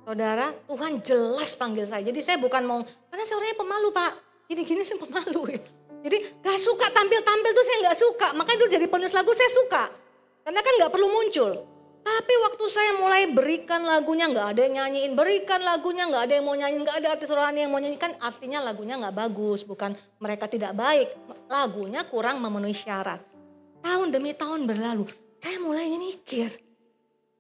Saudara, Tuhan jelas panggil saya. Jadi saya bukan mau, karena saya orangnya pemalu Pak. Gini-gini saya pemalu ya. Jadi gak suka tampil-tampil tuh saya gak suka. Makanya dulu jadi penulis lagu saya suka. Karena kan gak perlu muncul. Tapi waktu saya mulai berikan lagunya gak ada yang nyanyiin. Berikan lagunya gak ada yang mau nyanyiin. Gak ada artis rohani yang mau nyanyikan. Artinya lagunya gak bagus. Bukan mereka tidak baik. Lagunya kurang memenuhi syarat. Tahun demi tahun berlalu. Saya mulai mikir.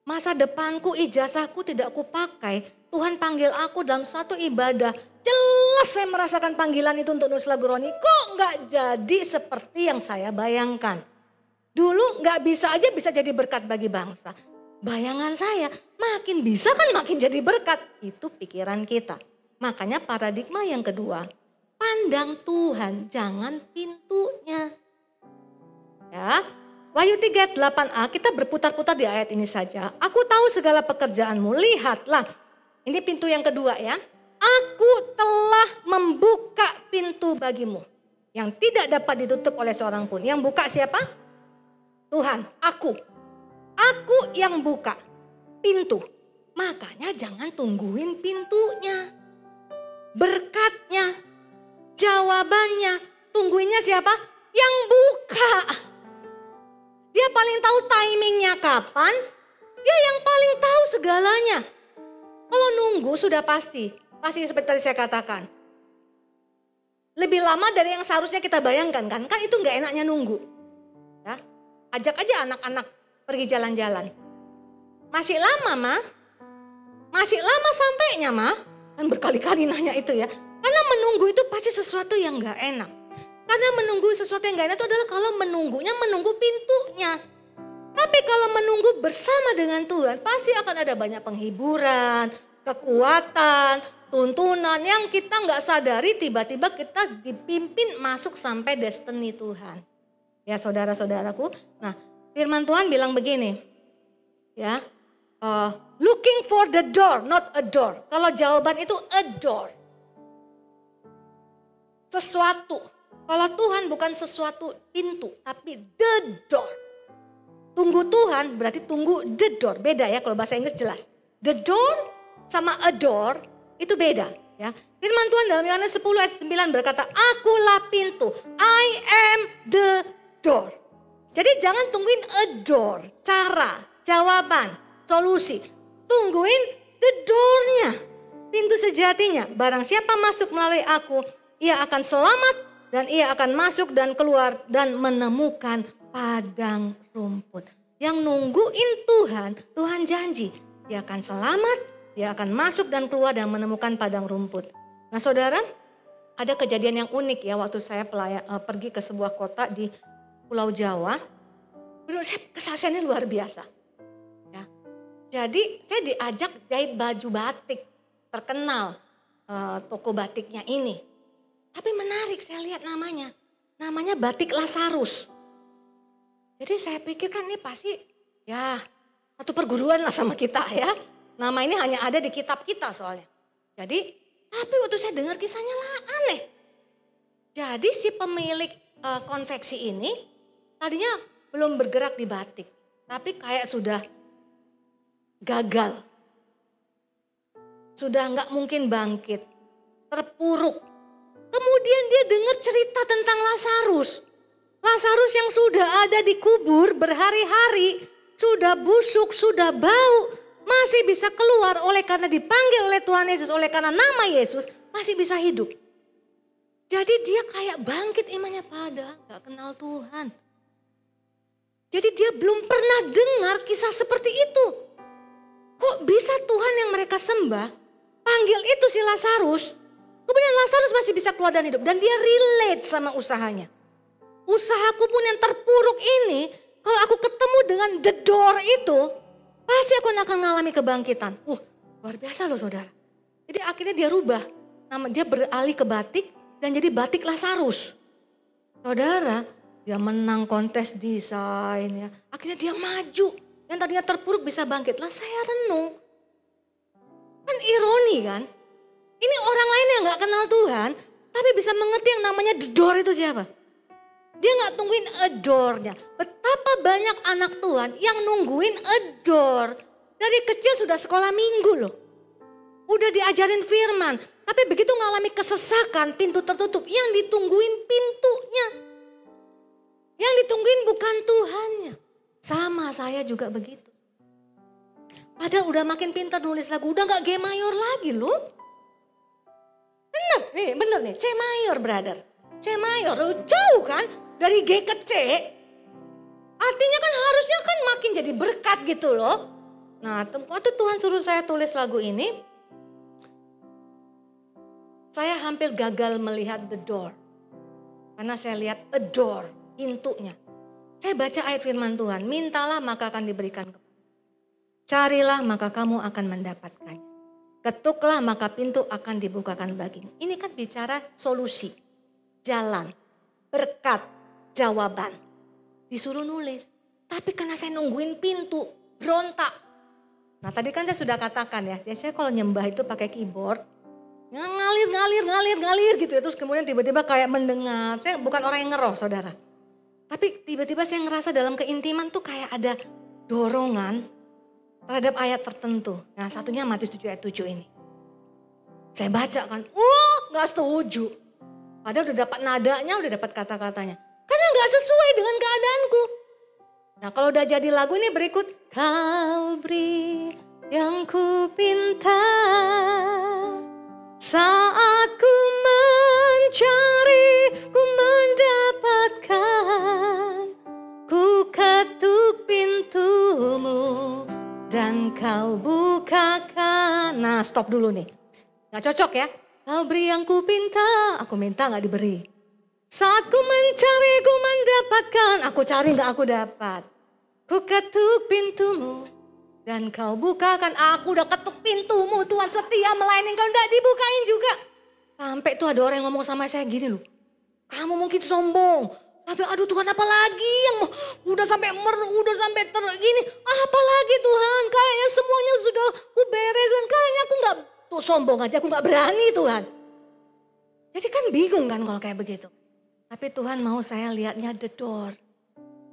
Masa depanku, ijazahku tidak kupakai. Tuhan panggil aku dalam satu ibadah. Jelas saya merasakan panggilan itu untuk nulis lagu rohani. Kok gak jadi seperti yang saya bayangkan. Dulu gak bisa aja bisa jadi berkat bagi bangsa. Bayangan saya makin bisa kan makin jadi berkat. Itu pikiran kita. Makanya paradigma yang kedua. Pandang Tuhan, jangan pintunya. Ya. Wahyu 3:8a, kita berputar-putar di ayat ini saja. Aku tahu segala pekerjaanmu, lihatlah. Ini pintu yang kedua ya. Aku telah membuka pintu bagimu. Yang tidak dapat ditutup oleh seorang pun. Yang buka siapa? Tuhan, aku. Aku yang buka pintu. Makanya jangan tungguin pintunya. Berkatnya, jawabannya, tungguinnya siapa? Yang buka. Dia paling tahu timingnya kapan, dia yang paling tahu segalanya. Kalau nunggu sudah pasti seperti tadi saya katakan. Lebih lama dari yang seharusnya kita bayangkan kan itu nggak enaknya nunggu. Ya, ajak aja anak-anak pergi jalan-jalan. Masih lama mah, masih lama sampainya mah, kan berkali-kali nanya itu ya. Karena menunggu itu pasti sesuatu yang nggak enak. Karena menunggu sesuatu yang gak enak itu adalah kalau menunggunya menunggu pintunya. Tapi kalau menunggu bersama dengan Tuhan pasti akan ada banyak penghiburan, kekuatan, tuntunan yang kita gak sadari tiba-tiba kita dipimpin masuk sampai destiny Tuhan. Ya saudara-saudaraku, nah firman Tuhan bilang begini, ya, looking for the door, not a door. Kalau jawaban itu a door. Sesuatu. Kalau Tuhan bukan sesuatu pintu, tapi the door. Tunggu Tuhan berarti tunggu the door. Beda ya kalau bahasa Inggris jelas. The door sama a door itu beda. Ya. Firman Tuhan dalam Yohanes 10 ayat 9 berkata, akulah pintu, I am the door. Jadi jangan tungguin a door, cara, jawaban, solusi. Tungguin the door-nya, pintu sejatinya. Barang siapa masuk melalui aku, ia akan selamat. Dan ia akan masuk dan keluar dan menemukan padang rumput. Yang nungguin Tuhan, Tuhan janji. dia akan selamat, dia akan masuk dan keluar dan menemukan padang rumput. Nah saudara, ada kejadian yang unik ya waktu saya pergi ke sebuah kota di Pulau Jawa. Menurut saya kesaksiannya luar biasa. Ya. Jadi saya diajak jahit baju batik terkenal toko batiknya ini. Tapi menarik saya lihat namanya. Namanya Batik Lazarus. Jadi saya pikirkan ini pasti ya satu perguruan lah sama kita ya. Nama ini hanya ada di kitab kita soalnya. Jadi tapi waktu saya dengar kisahnya lah aneh. Jadi si pemilik konveksi ini tadinya belum bergerak di batik. Tapi kayak sudah gagal. Sudah nggak mungkin bangkit. Terpuruk. Kemudian dia dengar cerita tentang Lazarus. Lazarus yang sudah ada di kubur berhari-hari, sudah busuk, sudah bau, masih bisa keluar oleh karena dipanggil oleh Tuhan Yesus, oleh karena nama Yesus, masih bisa hidup. Jadi dia kayak bangkit imannya padahal gak kenal Tuhan. Jadi dia belum pernah dengar kisah seperti itu. Kok bisa Tuhan yang mereka sembah, panggil itu si Lazarus, kemudian Lazarus masih bisa keluar dan hidup. Dan dia relate sama usahanya. Usahaku pun yang terpuruk ini, kalau aku ketemu dengan the door itu, pasti aku akan mengalami kebangkitan. Luar biasa loh saudara. Jadi akhirnya dia rubah. Dia beralih ke batik dan jadi Batik Lazarus. Saudara, dia menang kontes desain ya. Akhirnya dia maju. Yang tadinya terpuruk bisa bangkit. Lah saya renung. Kan ironi kan. Ini orang lain yang gak kenal Tuhan, tapi bisa mengerti yang namanya the door itu siapa. Dia gak tungguin adore-nya. Betapa banyak anak Tuhan yang nungguin adore. Dari kecil sudah sekolah minggu loh. Udah diajarin firman. Tapi begitu ngalami kesesakan, pintu tertutup. Yang ditungguin pintunya. Yang ditungguin bukan Tuhannya. Sama saya juga begitu. Padahal udah makin pintar nulis lagu. Udah gak G mayor lagi loh. Bener nih. C mayor brother. C mayor jauh kan. Dari G ke C, artinya kan harusnya kan makin jadi berkat gitu loh. Nah waktu Tuhan suruh saya tulis lagu ini, saya hampir gagal melihat the door. Karena saya lihat a door, pintunya. Saya baca ayat firman Tuhan, mintalah maka akan diberikan kepadamu. Carilah maka kamu akan mendapatkannya. Ketuklah maka pintu akan dibukakan bagimu. Ini kan bicara solusi, jalan, berkat. Jawaban. Disuruh nulis. Tapi karena saya nungguin pintu, berontak. Nah tadi kan saya sudah katakan ya, saya kalau nyembah itu pakai keyboard. Ngalir gitu ya. Terus kemudian tiba-tiba kayak mendengar. Saya bukan orang yang ngeroh saudara. Tapi tiba-tiba saya ngerasa dalam keintiman tuh kayak ada dorongan terhadap ayat tertentu. Nah satunya Matius 7 ayat 7 ini. Saya baca kan, gak setuju. Padahal udah dapat nadanya, udah dapat kata-katanya. Karena gak sesuai dengan keadaanku. Nah kalau udah jadi lagu ini berikut. Kau beri yang ku pinta. Saat ku mencari, ku mendapatkan. Ku ketuk pintumu dan kau bukakan. Nah stop dulu nih. Gak cocok ya. Kau beri yang ku pinta, aku minta gak diberi. Saat ku mencari, ku mendapatkan. Aku cari gak aku dapat. Ku ketuk pintumu dan kau bukakan. Aku udah ketuk pintumu, Tuhan setia melayani kau, gak dibukain juga. Sampai tuh ada orang yang ngomong sama saya gini loh. Kamu mungkin sombong. Tapi aduh Tuhan apa lagi yang udah sampai gini. Apa lagi Tuhan, kayaknya semuanya sudah ku beresin. Kayaknya aku gak, tuh sombong aja aku gak berani Tuhan. Jadi kan bingung kan kalau kayak begitu. Tapi Tuhan mau saya lihatnya the door.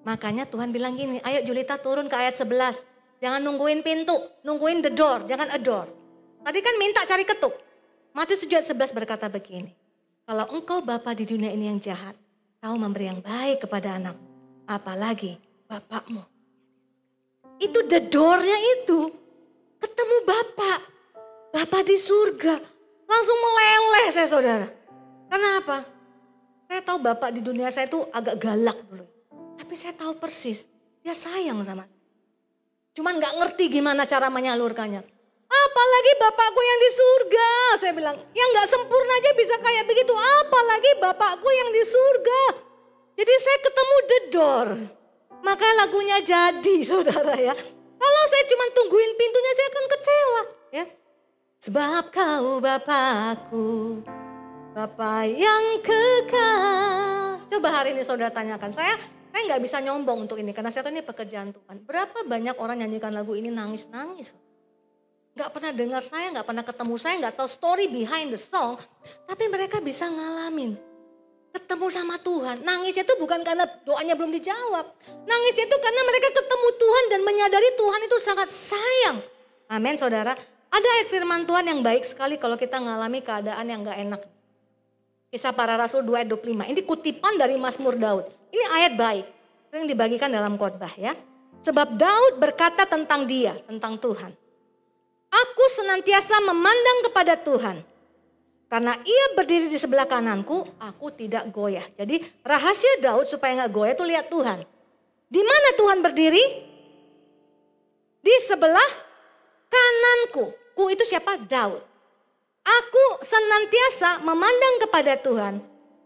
Makanya Tuhan bilang gini, ayo Julita turun ke ayat 11. Jangan nungguin pintu, nungguin the door, jangan a door. Tadi kan minta cari ketuk. Matius 7 ayat 11 berkata begini. Kalau engkau Bapa di dunia ini yang jahat, kau memberi yang baik kepada anak. Apalagi Bapakmu. Itu the door-nya itu. Ketemu Bapa. Bapa di surga. Langsung meleleh saya saudara. Kenapa? Saya tahu Bapak di dunia saya itu agak galak dulu. Tapi saya tahu persis, dia sayang sama saya. Cuman gak ngerti gimana cara menyalurkannya. Apalagi Bapakku yang di surga. Saya bilang, yang gak sempurna aja bisa kayak begitu. Apalagi Bapakku yang di surga. Jadi saya ketemu the door. Makanya lagunya jadi, saudara ya. Kalau saya cuma tungguin pintunya, saya akan kecewa. Ya. Sebab kau Bapakku, Bapa yang kekal. Coba hari ini saudara tanyakan, saya nggak bisa nyombong untuk ini. Karena saya tahu ini pekerjaan Tuhan. Berapa banyak orang nyanyikan lagu ini nangis-nangis. Gak pernah dengar saya, gak pernah ketemu saya, gak tahu story behind the song. Tapi mereka bisa ngalamin. Ketemu sama Tuhan. Nangisnya itu bukan karena doanya belum dijawab. Nangisnya itu karena mereka ketemu Tuhan dan menyadari Tuhan itu sangat sayang. Amin saudara. Ada ayat firman Tuhan yang baik sekali kalau kita ngalami keadaan yang gak enak. Kisah Para Rasul 2 ayat 25. Ini kutipan dari Mazmur Daud. Ini ayat baik. Sering dibagikan dalam khotbah ya. Sebab Daud berkata tentang dia, tentang Tuhan. Aku senantiasa memandang kepada Tuhan. Karena ia berdiri di sebelah kananku, aku tidak goyah. Jadi rahasia Daud supaya gak goyah itu lihat Tuhan. Di mana Tuhan berdiri? Di sebelah kananku. Ku itu siapa? Daud. Aku senantiasa memandang kepada Tuhan.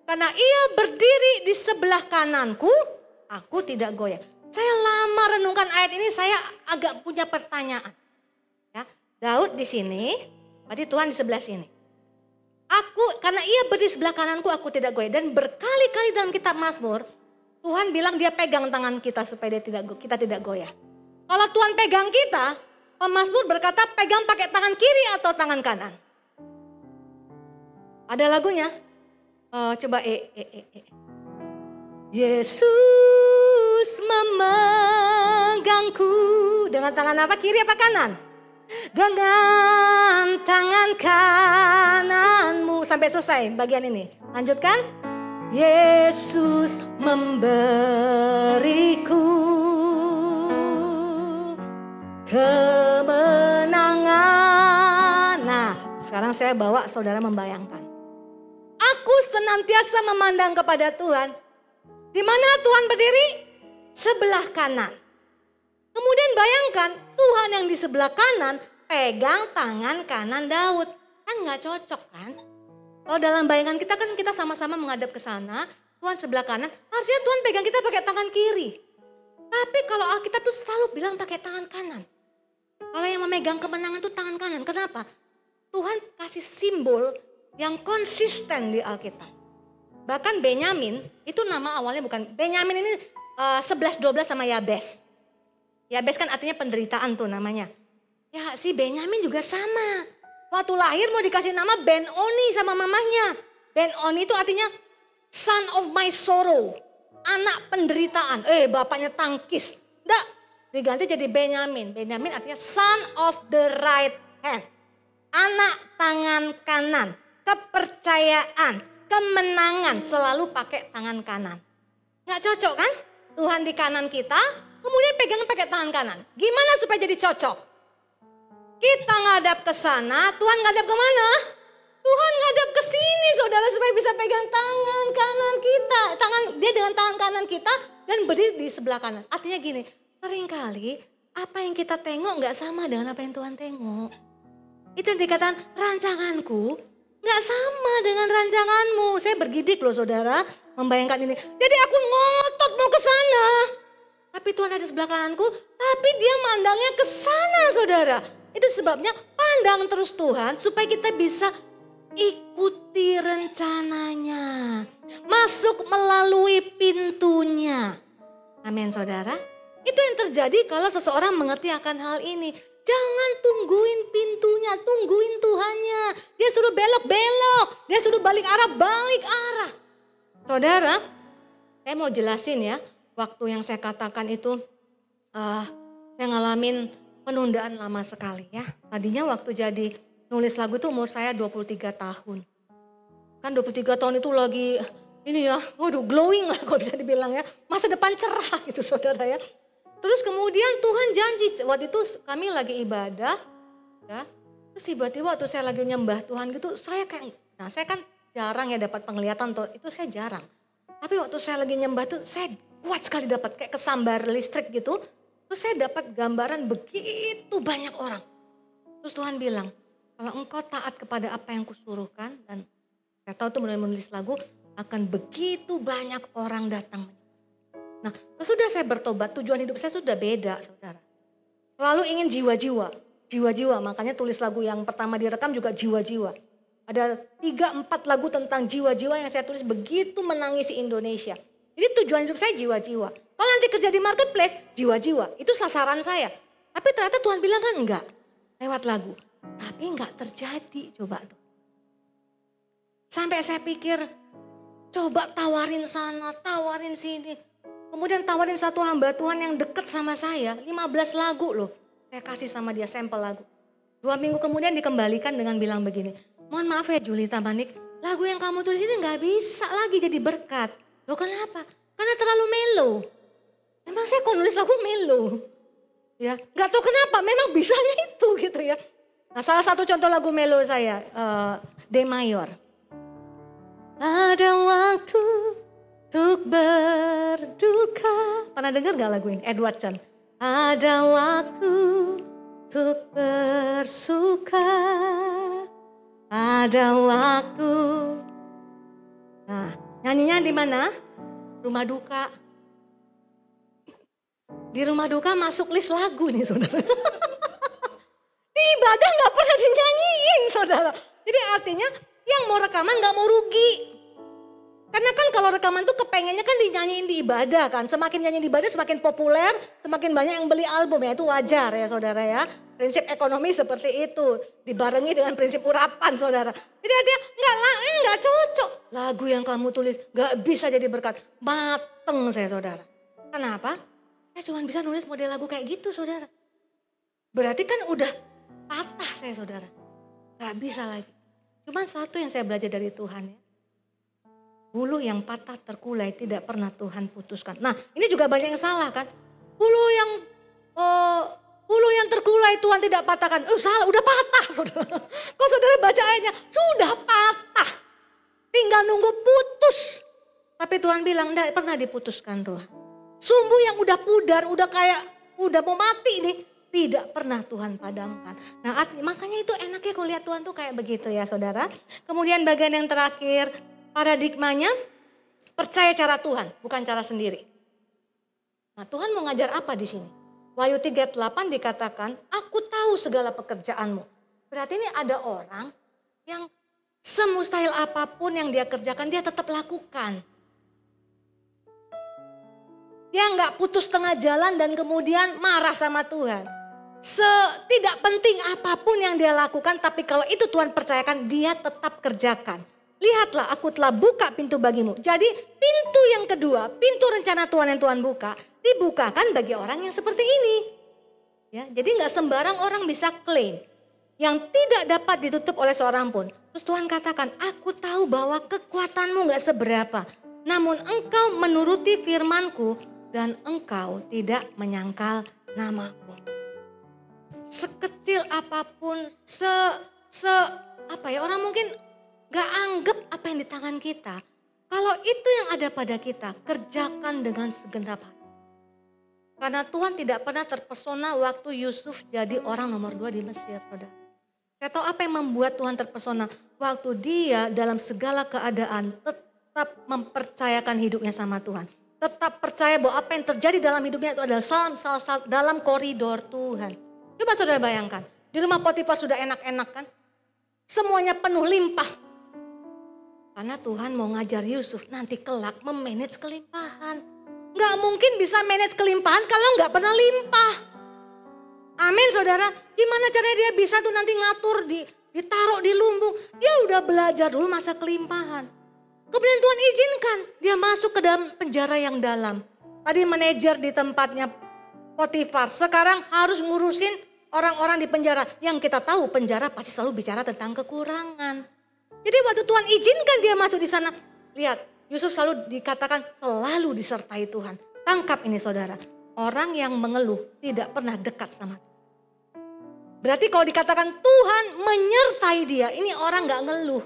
Karena ia berdiri di sebelah kananku, aku tidak goyah. Saya lama renungkan ayat ini, saya agak punya pertanyaan. Daud di sini, berarti Tuhan di sebelah sini. Karena ia berdiri di sebelah kananku, aku tidak goyah. Dan berkali-kali dalam kitab Mazmur, Tuhan bilang dia pegang tangan kita supaya kita tidak goyah. Kalau Tuhan pegang kita, pemazmur berkata pegang pakai tangan kiri atau tangan kanan. Ada lagunya? Coba Yesus memegangku. Dengan tangan apa? Kiri apa kanan? Dengan tangan kananmu. Sampai selesai bagian ini. Lanjutkan. Yesus memberiku kemenangan. Nah, sekarang saya bawa saudara membayangkan. Aku senantiasa memandang kepada Tuhan. Di mana Tuhan berdiri? Sebelah kanan. Kemudian bayangkan Tuhan yang di sebelah kanan pegang tangan kanan Daud. Kan gak cocok kan? Kalau dalam bayangan kita kan kita sama-sama menghadap ke sana. Tuhan sebelah kanan, harusnya Tuhan pegang kita pakai tangan kiri. Tapi kalau Alkitab tuh selalu bilang pakai tangan kanan. Kalau yang memegang kemenangan tuh tangan kanan. Kenapa? Tuhan kasih simbol yang konsisten di Alkitab. Bahkan Benyamin, itu nama awalnya bukan. Benyamin ini 11-12 sama Yabes. Yabes kan artinya penderitaan tuh namanya. Ya si Benyamin juga sama. Waktu lahir mau dikasih nama Ben-Oni sama mamanya. Ben-Oni itu artinya son of my sorrow. Anak penderitaan. Bapaknya tangkis. Enggak, diganti jadi Benyamin. Benyamin artinya son of the right hand. Anak tangan kanan. Kepercayaan, kemenangan selalu pakai tangan kanan. Nggak cocok kan? Tuhan di kanan kita, kemudian pegang pakai tangan kanan. Gimana supaya jadi cocok? Kita ngadap ke sana, Tuhan ngadap ke mana? Tuhan ngadap ke sini, saudara, supaya bisa pegang tangan kanan kita. Dia dengan tangan kanan kita dan berdiri di sebelah kanan. Artinya gini, seringkali apa yang kita tengok nggak sama dengan apa yang Tuhan tengok. Itu yang dikatakan rancanganku nggak sama dengan rancanganmu. Saya bergidik loh saudara, membayangkan ini. Jadi aku ngotot mau ke sana. Tapi Tuhan ada di sebelah kananku, tapi dia mandangnya ke sana saudara. Itu sebabnya pandang terus Tuhan supaya kita bisa ikuti rencananya. Masuk melalui pintunya. Amin saudara. Itu yang terjadi kalau seseorang mengerti akan hal ini. Jangan tungguin pintunya, tungguin Tuhannya. Dia suruh belok-belok, dia suruh balik arah. Saudara, saya mau jelasin ya, waktu yang saya katakan itu, saya ngalamin penundaan lama sekali ya. Tadinya waktu jadi nulis lagu itu umur saya 23 tahun. Kan 23 tahun itu lagi, ini ya, glowing lah kalau bisa dibilang ya. Masa depan cerah gitu saudara ya. Terus kemudian Tuhan janji, waktu itu kami lagi ibadah, ya. Terus tiba-tiba waktu saya lagi nyembah Tuhan gitu, saya kan jarang ya dapat penglihatan, itu saya jarang. Tapi waktu saya lagi nyembah tuh, saya kuat sekali dapat kayak kesambar listrik gitu. Terus saya dapat gambaran begitu banyak orang. Terus Tuhan bilang, kalau engkau taat kepada apa yang kusuruhkan, dan saya tahu itu mulai menulis lagu, akan begitu banyak orang datang. Nah, sesudah saya bertobat, tujuan hidup saya sudah beda, saudara. Selalu ingin jiwa-jiwa, makanya tulis lagu yang pertama direkam juga jiwa-jiwa. Ada 3-4 lagu tentang jiwa-jiwa yang saya tulis begitu menangisi Indonesia. Jadi tujuan hidup saya jiwa-jiwa. Kalau nanti kerja di marketplace, jiwa-jiwa. Itu sasaran saya. Tapi ternyata Tuhan bilang kan enggak. Lewat lagu. Tapi enggak terjadi. Coba tuh. Sampai saya pikir, coba tawarin sana, tawarin sini. Kemudian tawarin satu hamba Tuhan yang deket sama saya. 15 lagu loh. Saya kasih sama dia sampel lagu. 2 minggu kemudian dikembalikan dengan bilang begini. Mohon maaf ya Julita Manik. Lagu yang kamu tulis ini enggak bisa lagi jadi berkat. Loh kenapa? Karena terlalu melo. Memang saya kalau nulis lagu melo. Ya, nggak tahu kenapa, memang bisanya itu gitu ya. Nah, salah satu contoh lagu melo saya, D mayor. Ada waktu untuk berduka. Pernah dengar gak lagu ini? Edward Chan. Ada waktu untuk bersuka. Ada waktu. Nah, nyanyinya di mana? Rumah duka. Di rumah duka masuk list lagu nih saudara. Di ibadah gak pernah dinyanyiin saudara. Jadi artinya yang mau rekaman gak mau rugi. Karena kan kalau rekaman tuh kepengennya kan dinyanyiin di ibadah kan. Semakin nyanyi di ibadah semakin populer, semakin banyak yang beli album ya. Itu wajar ya saudara ya. Prinsip ekonomi seperti itu. Dibarengi dengan prinsip urapan saudara. Jadi artinya ini gak cocok. Lagu yang kamu tulis gak bisa jadi berkat. Mateng saya saudara. Kenapa? Saya cuma bisa nulis model lagu kayak gitu saudara. Berarti kan udah patah saya saudara. Gak bisa lagi. Cuman satu yang saya belajar dari Tuhan ya. Buluh yang patah terkulai tidak pernah Tuhan putuskan. Nah ini juga banyak yang salah kan. Buluh yang terkulai Tuhan tidak patahkan. Salah udah patah saudara. Kok saudara baca ayatnya sudah patah. Tinggal nunggu putus. Tapi Tuhan bilang tidak pernah diputuskan Tuhan. Sumbu yang udah pudar, udah mau mati nih. Tidak pernah Tuhan padamkan. Nah makanya itu enaknya kalau lihat Tuhan tuh kayak begitu ya saudara. Kemudian bagian yang terakhir, paradigmanya percaya cara Tuhan, bukan cara sendiri. Nah Tuhan mau ngajar apa di sini? Wahyu 3:8 dikatakan, aku tahu segala pekerjaanmu. Berarti ini ada orang yang semustahil apapun yang dia kerjakan, dia tetap lakukan. Dia nggak putus tengah jalan dan kemudian marah sama Tuhan. Tidak penting apapun yang dia lakukan, tapi kalau itu Tuhan percayakan, dia tetap kerjakan. Lihatlah, aku telah buka pintu bagimu. Jadi pintu yang kedua, pintu rencana Tuhan yang Tuhan buka, dibukakan bagi orang yang seperti ini. Ya, jadi nggak sembarang orang bisa klaim yang tidak dapat ditutup oleh seorang pun. Terus Tuhan katakan, aku tahu bahwa kekuatanmu nggak seberapa, namun engkau menuruti firmanku dan engkau tidak menyangkal namaku. Sekecil apapun, orang mungkin gak anggap apa yang di tangan kita. Kalau itu yang ada pada kita, kerjakan dengan segenap hati. Karena Tuhan tidak pernah terpesona waktu Yusuf jadi orang nomor 2 di Mesir, saudara. Saya tahu apa yang membuat Tuhan terpesona. Waktu dia dalam segala keadaan tetap mempercayakan hidupnya sama Tuhan. Tetap percaya bahwa apa yang terjadi dalam hidupnya itu adalah dalam koridor Tuhan. Coba saudara bayangkan, di rumah Potifar sudah enak-enak kan? Semuanya penuh limpah. Karena Tuhan mau ngajar Yusuf nanti kelak memanage kelimpahan. Gak mungkin bisa manage kelimpahan kalau gak pernah limpah. Amin saudara, gimana caranya dia bisa tuh nanti ngatur, ditaruh di lumbung. Dia udah belajar dulu masa kelimpahan. Kemudian Tuhan izinkan dia masuk ke dalam penjara yang dalam. Tadi manajer di tempatnya Potifar, sekarang harus ngurusin orang-orang di penjara. Yang kita tahu penjara pasti selalu bicara tentang kekurangan. Jadi waktu Tuhan izinkan dia masuk di sana, lihat Yusuf selalu dikatakan selalu disertai Tuhan. Tangkap ini saudara, orang yang mengeluh tidak pernah dekat sama Tuhan. Berarti kalau dikatakan Tuhan menyertai dia, ini orang gak ngeluh.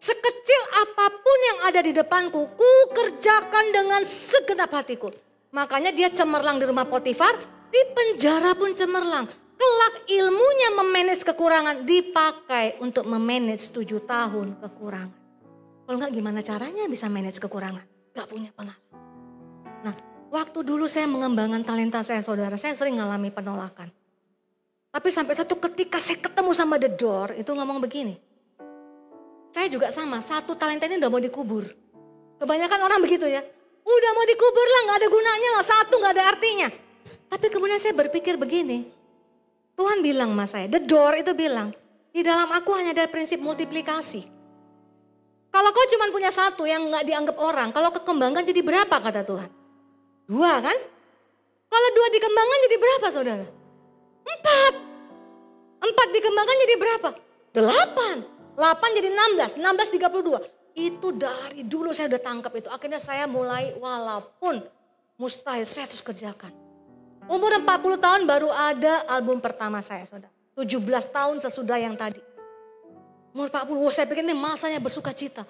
Sekecil apapun yang ada di depanku, ku kerjakan dengan segenap hatiku. Makanya dia cemerlang di rumah Potifar, Di penjara pun cemerlang. Kelak ilmunya memanage kekurangan dipakai untuk memanage 7 tahun kekurangan. Kalau enggak gimana caranya bisa manage kekurangan? Gak punya pengalaman. Nah, waktu dulu saya mengembangkan talenta saya saudara, saya sering mengalami penolakan. Tapi sampai satu ketika saya ketemu sama The Door, itu ngomong begini. Saya juga sama, satu talenta ini udah mau dikubur. Kebanyakan orang begitu ya. Udah mau dikubur lah, gak ada gunanya lah, satu gak ada artinya. Tapi kemudian saya berpikir begini. Tuhan bilang sama saya, The Door itu bilang, di dalam aku hanya ada prinsip multiplikasi. Kalau kau cuma punya satu yang gak dianggap orang, kalau kekembangan jadi berapa kata Tuhan? 2 kan? Kalau 2 dikembangkan jadi berapa saudara? 4 dikembangkan jadi berapa? 8 jadi 16 32. Itu dari dulu saya udah tangkap itu. Akhirnya saya mulai walaupun mustahil saya terus kerjakan. Umur 40 tahun baru ada album pertama saya saudara. 17 tahun sesudah yang tadi. Umur 40, saya pikir ini masanya bersuka cita.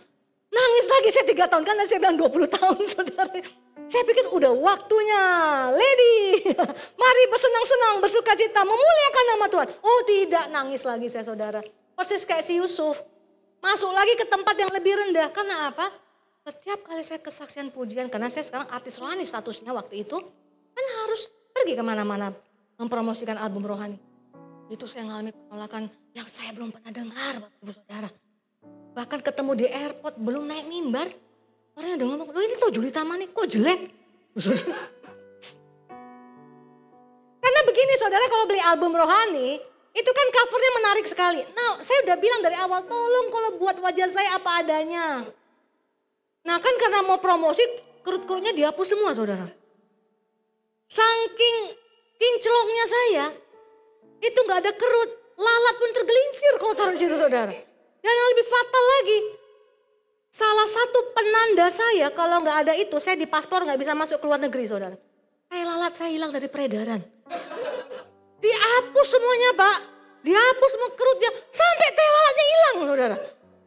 Nangis lagi saya 3 tahun, kan saya bilang 20 tahun saudara. Saya pikir udah waktunya, lady. Mari bersenang-senang, bersuka cita, memuliakan nama Tuhan. Oh tidak, nangis lagi saya saudara. Persis kayak si Yusuf. Masuk lagi ke tempat yang lebih rendah. Karena apa? Setiap kali saya kesaksian pujian, karena saya sekarang artis rohani statusnya waktu itu. Kan harus pergi kemana-mana mempromosikan album rohani. Itu saya mengalami penolakan yang saya belum pernah dengar Bapak Ibu Saudara. Bahkan ketemu di airport belum naik mimbar. Orang yang udah ngomong, loh ini tuh Julita Manik kok jelek. Karena begini saudara, kalau beli album rohani, itu kan covernya menarik sekali. Nah saya udah bilang dari awal, tolong kalau buat wajah saya apa adanya. Nah kan karena mau promosi, kerut-kerutnya dihapus semua saudara. Saking kinclongnya saya, itu gak ada kerut. Lalat pun tergelincir kalau taruh di situ saudara. Dan yang lebih fatal lagi, salah satu penanda saya kalau nggak ada itu, saya di paspor nggak bisa masuk ke luar negeri saudara. Lalat saya hilang dari peredaran. Dihapus semuanya Pak. Dihapus semua kerutnya. Sampai lalatnya hilang saudara.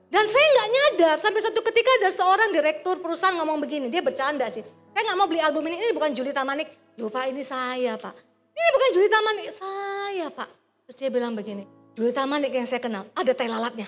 Dan saya nggak nyadar sampai suatu ketika ada seorang direktur perusahaan ngomong begini. Dia bercanda sih. Saya nggak mau beli album ini bukan Julita Manik. Loh Pak ini saya Pak. Ini bukan Julita Manik, saya Pak. Terus dia bilang begini. Julita Manik yang saya kenal ada lalatnya.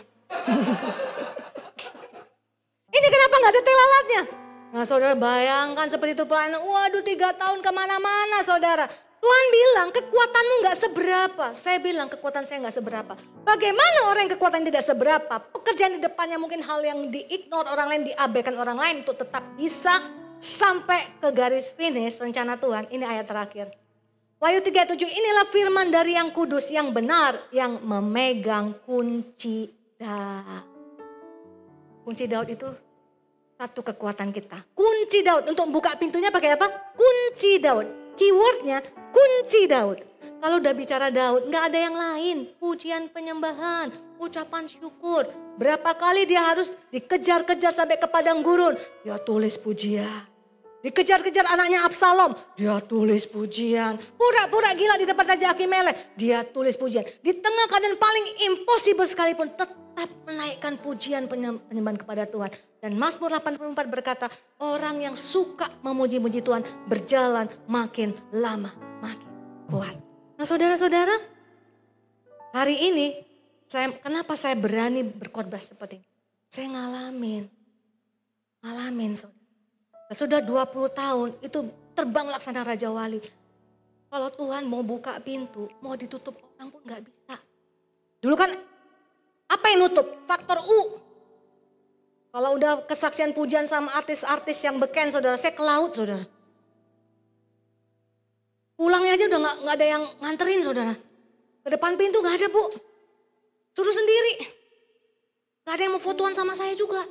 Ini kenapa gak ada lalatnya? Nah saudara bayangkan seperti itu pelayanan. Waduh 3 tahun kemana-mana saudara. Tuhan bilang kekuatanmu gak seberapa. Saya bilang kekuatan saya gak seberapa. Bagaimana orang yang kekuatan tidak seberapa. Pekerjaan di depannya mungkin hal yang di-ignore orang lain. Diabaikan orang lain untuk tetap bisa sampai ke garis finish rencana Tuhan. Ini ayat terakhir. Wahyu 3:7 inilah firman dari yang kudus, yang benar, yang memegang kunci Daud. Kunci Daud itu satu kekuatan kita. Kunci Daud, untuk buka pintunya pakai apa? Kunci Daud. Keywordnya kunci Daud. Kalau udah bicara Daud, nggak ada yang lain. Pujian penyembahan, ucapan syukur. Berapa kali dia harus dikejar-kejar sampai ke padang gurun. Dia tulis pujian. Dikejar-kejar anaknya Absalom, dia tulis pujian. Pura-pura gila di depan Raja Ahimelek, dia tulis pujian. Di tengah keadaan paling impossible sekalipun tetap menaikkan pujian penyembahan kepada Tuhan. Dan Mazmur 84 berkata, orang yang suka memuji-muji Tuhan berjalan makin lama makin kuat. Nah saudara-saudara, hari ini kenapa saya berani berkhotbah seperti ini? Saya ngalamin saudara. Sudah 20 tahun itu terbang laksana Raja Wali. Kalau Tuhan mau buka pintu, mau ditutup orang pun gak bisa. Dulu kan apa yang nutup? Faktor U. Kalau udah kesaksian pujian sama artis-artis yang beken saudara, saya ke laut saudara. Pulangnya aja udah gak ada yang nganterin saudara. Ke depan pintu gak ada bu. Suruh sendiri. Gak ada yang mau fotoan sama saya juga.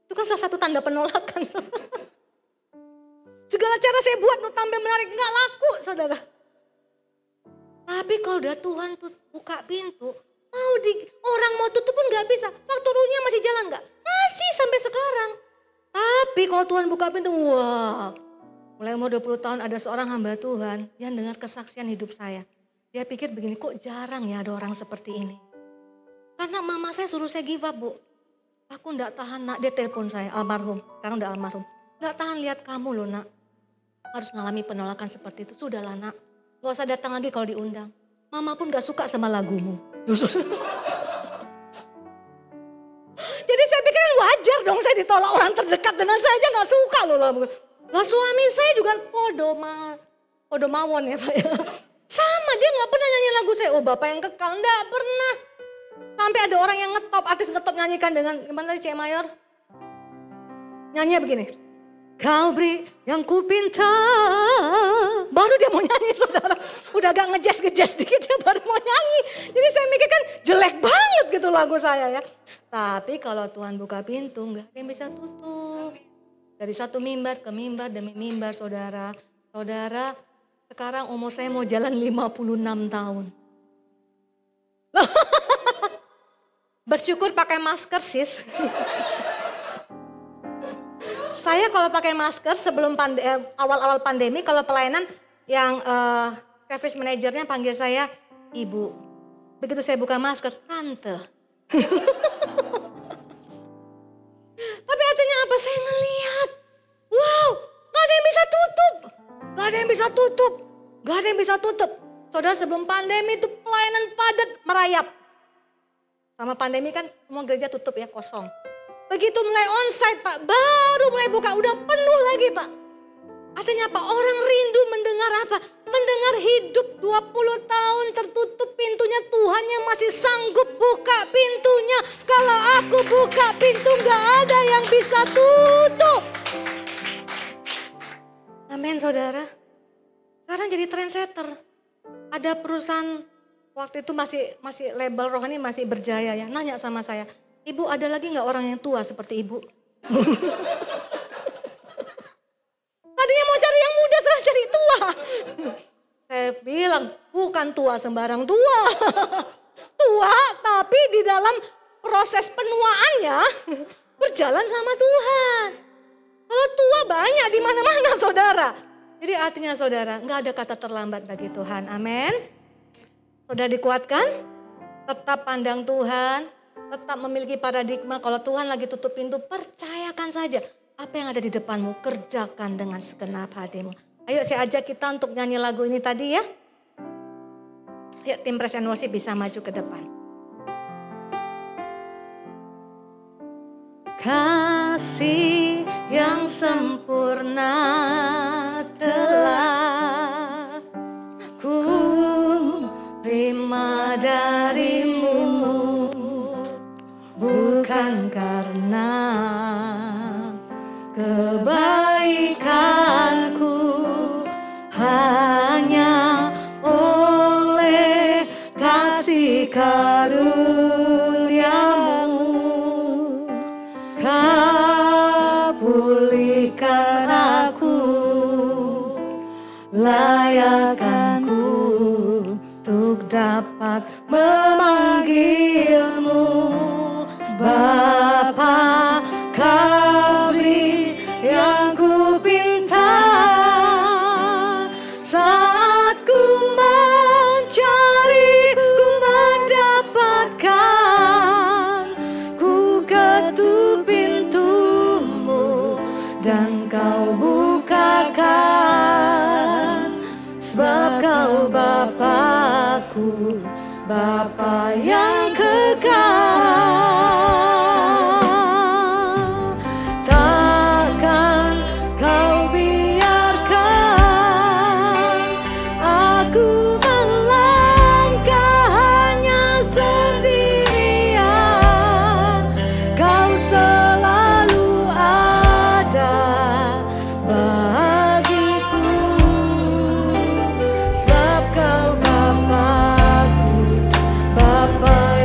Itu kan salah satu tanda penolakan. Segala cara saya buat untuk tampil menarik, nggak laku saudara. Tapi kalau udah Tuhan tuh buka pintu, orang mau tutup pun nggak bisa. Faktor U-nya masih jalan nggak? Masih sampai sekarang. Tapi kalau Tuhan buka pintu, wah. Mulai umur 20 tahun ada seorang hamba Tuhan yang dengar kesaksian hidup saya. Dia pikir begini, kok jarang ya ada orang seperti ini. Karena mama saya suruh saya give up bu. Aku enggak tahan nak, dia telepon saya almarhum, sekarang udah almarhum. Enggak tahan lihat kamu loh nak. harus mengalami penolakan seperti itu. Sudahlah nak, gak usah datang lagi kalau diundang. Mama pun gak suka sama lagumu. Jadi saya pikir wajar dong saya ditolak orang terdekat dengan saya aja gak suka loh lagu. Lah suami saya juga podo mawon ya Pak ya. Sama dia gak pernah nyanyi lagu saya. Oh Bapak yang kekal, enggak pernah. Sampai ada orang yang artis ngetop nyanyikan dengan gimana tadi Cek Mayor? Nyanyinya begini. Kau beri yang ku pinta. Baru dia mau nyanyi saudara. Udah agak ngejes dikit dia baru mau nyanyi. Jadi saya mikir kan jelek banget gitu lagu saya ya. Tapi kalau Tuhan buka pintu enggak ada yang bisa tutup. Dari satu mimbar ke mimbar demi mimbar saudara. Saudara sekarang umur saya mau jalan 56 tahun. Bersyukur pakai masker sis. Saya kalau pakai masker sebelum awal-awal pandemi, kalau pelayanan yang service manajernya panggil saya ibu. Begitu saya buka masker, tante. Tapi artinya apa? Saya ngelihat, wow, gak ada yang bisa tutup. Gak ada yang bisa tutup. Gak ada yang bisa tutup. Saudara sebelum pandemi itu pelayanan padat merayap. Sama pandemi kan semua gereja tutup ya, kosong. Begitu mulai onsite Pak, baru mulai buka, udah penuh lagi Pak. Artinya apa? Orang rindu mendengar apa? Mendengar hidup 20 tahun tertutup pintunya, Tuhan yang masih sanggup buka pintunya. Kalau aku buka pintu gak ada yang bisa tutup. Amin saudara. Sekarang jadi trendsetter. Ada perusahaan waktu itu masih label rohani masih berjaya ya. Nanya sama saya. Ibu ada lagi gak orang yang tua seperti ibu? Tadinya mau cari yang muda sekarang cari tua. Saya bilang bukan tua sembarang tua. Tua tapi di dalam proses penuaannya berjalan sama Tuhan. Kalau tua banyak di mana-mana saudara. Jadi artinya saudara gak ada kata terlambat bagi Tuhan. Amin. Saudara dikuatkan, tetap pandang Tuhan. Tetap memiliki paradigma kalau Tuhan lagi tutup pintu, percayakan saja. Apa yang ada di depanmu, kerjakan dengan segenap hatimu. Ayo saya ajak kita untuk nyanyi lagu ini tadi ya. Yuk tim Praise and Worship bisa maju ke depan. Kasih yang sempurna telah ku terima darimu. Bukan karena kebaikanku, hanya oleh kasih karuniamu. Kau pulihkan aku, layakkanku untuk dapat memanggilmu. Bapa, kau beri yang ku pinta. Saat ku mencari, ku mendapatkan. Ku ketuk pintumu dan kau bukakan. Sebab kau Bapakku, Bapa yang kekal. Bapa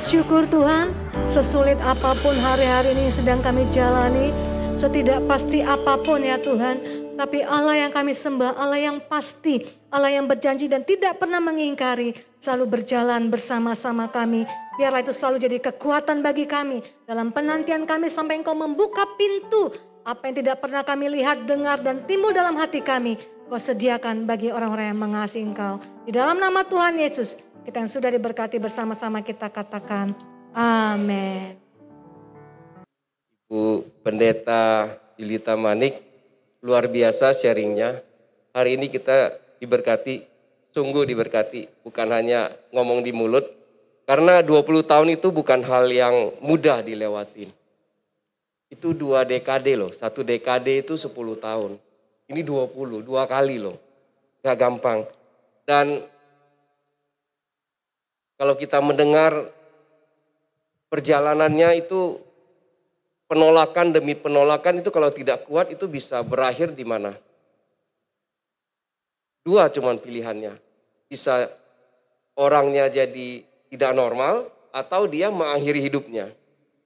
bersyukur Tuhan, sesulit apapun hari-hari ini sedang kami jalani, setidak pasti apapun ya Tuhan, tapi Allah yang kami sembah, Allah yang pasti, Allah yang berjanji dan tidak pernah mengingkari, selalu berjalan bersama-sama kami. Biarlah itu selalu jadi kekuatan bagi kami dalam penantian kami sampai Engkau membuka pintu. Apa yang tidak pernah kami lihat, dengar dan timbul dalam hati kami, Kau sediakan bagi orang-orang yang mengasihi Engkau. Di dalam nama Tuhan Yesus, kita yang sudah diberkati bersama-sama kita katakan amin. Bu Pendeta Yulita Manik, luar biasa sharingnya. Hari ini kita diberkati, sungguh diberkati. Bukan hanya ngomong di mulut, karena 20 tahun itu bukan hal yang mudah dilewatin. Itu 2 dekade loh, 1 dekade itu 10 tahun. Ini 20, 2 kali loh, gak gampang. Dan kalau kita mendengar perjalanannya itu penolakan demi penolakan itu kalau tidak kuat itu bisa berakhir di mana? 2 cuman pilihannya. Bisa orangnya jadi tidak normal atau dia mengakhiri hidupnya.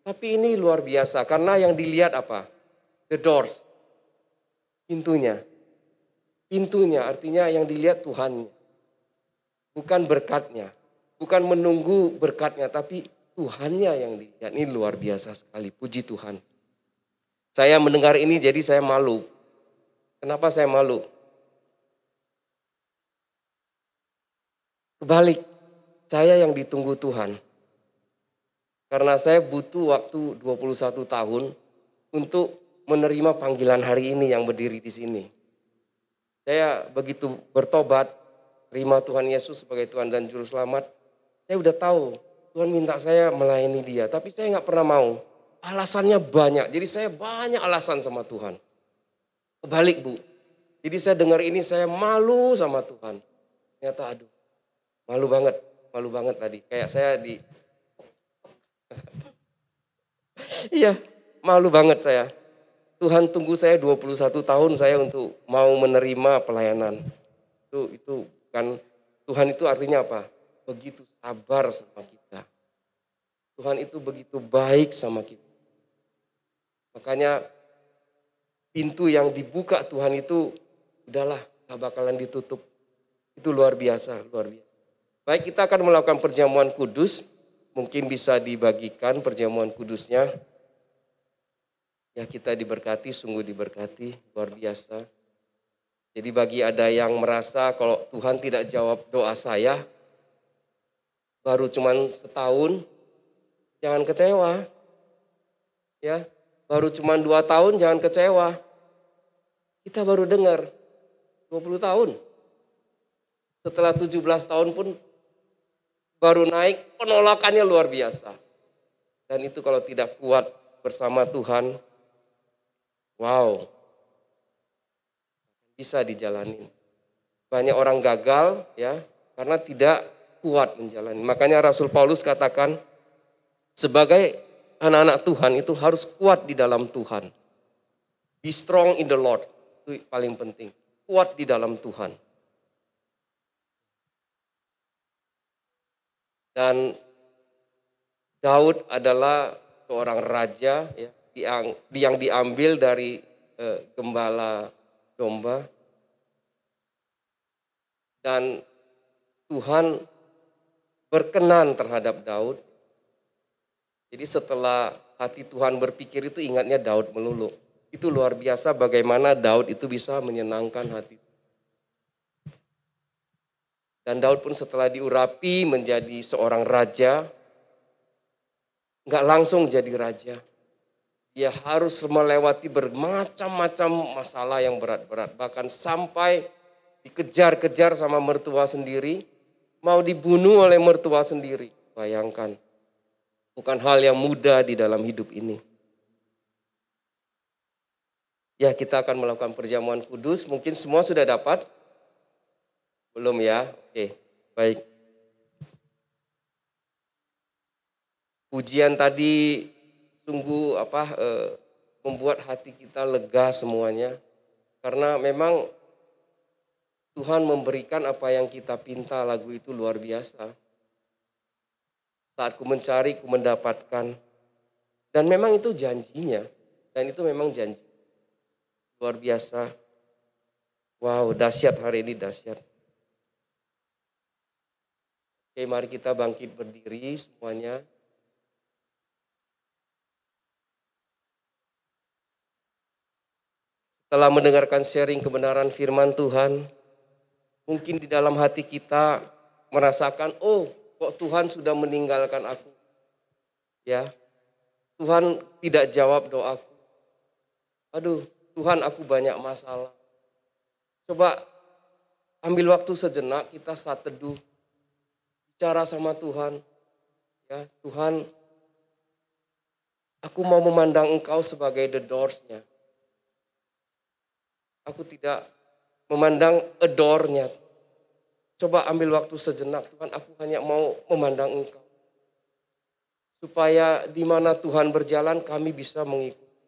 Tapi ini luar biasa karena yang dilihat apa? The doors. Pintunya. Pintunya artinya yang dilihat Tuhan. Bukan berkatnya. Bukan menunggu berkatnya, tapi Tuhannya yang dilihat. Ini luar biasa sekali, puji Tuhan. Saya mendengar ini jadi saya malu. Kenapa saya malu? Kebalik, saya yang ditunggu Tuhan. Karena saya butuh waktu 21 tahun untuk menerima panggilan hari ini yang berdiri di sini. Saya begitu bertobat, terima Tuhan Yesus sebagai Tuhan dan Juru Selamat. Saya udah tahu Tuhan minta saya melayani dia, tapi saya nggak pernah mau. Alasannya banyak, jadi saya banyak alasan sama Tuhan. Kebalik Bu, jadi saya dengar ini saya malu sama Tuhan. Ternyata aduh, malu banget tadi. Kayak saya di, iya malu banget saya. Tuhan tunggu saya 21 tahun saya untuk mau menerima pelayanan. Itu kan Tuhan itu artinya apa? Begitu sabar sama kita. Tuhan itu begitu baik sama kita. Makanya pintu yang dibuka Tuhan itu udahlah gak bakalan ditutup. Itu luar biasa, luar biasa. Baik, kita akan melakukan perjamuan kudus. Mungkin bisa dibagikan perjamuan kudusnya. Ya kita diberkati, sungguh diberkati, luar biasa. Jadi bagi ada yang merasa kalau Tuhan tidak jawab doa saya, baru cuman setahun, jangan kecewa. Ya, baru cuman 2 tahun, jangan kecewa. Kita baru dengar 20 tahun. Setelah 17 tahun pun baru naik, penolakannya luar biasa. Dan itu kalau tidak kuat bersama Tuhan, wow, bisa dijalani. Banyak orang gagal ya karena tidak kuat menjalani. Makanya Rasul Paulus katakan sebagai anak-anak Tuhan itu harus kuat di dalam Tuhan. Be strong in the Lord. Itu paling penting. Kuat di dalam Tuhan. Dan Daud adalah seorang raja ya, yang diambil dari gembala domba. Dan Tuhan berkenan terhadap Daud. Jadi setelah hati Tuhan berpikir itu ingatnya Daud melulu. Itu luar biasa bagaimana Daud itu bisa menyenangkan hati. Dan Daud pun setelah diurapi menjadi seorang raja, nggak langsung jadi raja. Dia harus melewati bermacam-macam masalah yang berat-berat. Bahkan sampai dikejar-kejar sama mertua sendiri, mau dibunuh oleh mertua sendiri. Bayangkan, bukan hal yang mudah di dalam hidup ini. Ya, kita akan melakukan perjamuan kudus. Mungkin semua sudah dapat? Belum ya? Oke, baik. Pujian tadi sungguh membuat hati kita lega semuanya. Karena memang Tuhan memberikan apa yang kita pinta, lagu itu luar biasa. Saat ku mencari, ku mendapatkan. Dan memang itu janjinya. Dan itu memang janji. Luar biasa. Wow, dahsyat hari ini, dahsyat. Oke, mari kita bangkit berdiri semuanya. Setelah mendengarkan sharing kebenaran firman Tuhan, mungkin di dalam hati kita merasakan, oh kok Tuhan sudah meninggalkan aku. Ya, Tuhan tidak jawab doaku. Aduh, Tuhan aku banyak masalah. Coba ambil waktu sejenak, kita saat teduh. Bicara sama Tuhan. Ya, Tuhan, aku mau memandang Engkau sebagai the doors-nya. Aku tidak memandang adore-nya. Coba ambil waktu sejenak, Tuhan, aku hanya mau memandang Engkau. Supaya di mana Tuhan berjalan, kami bisa mengikuti.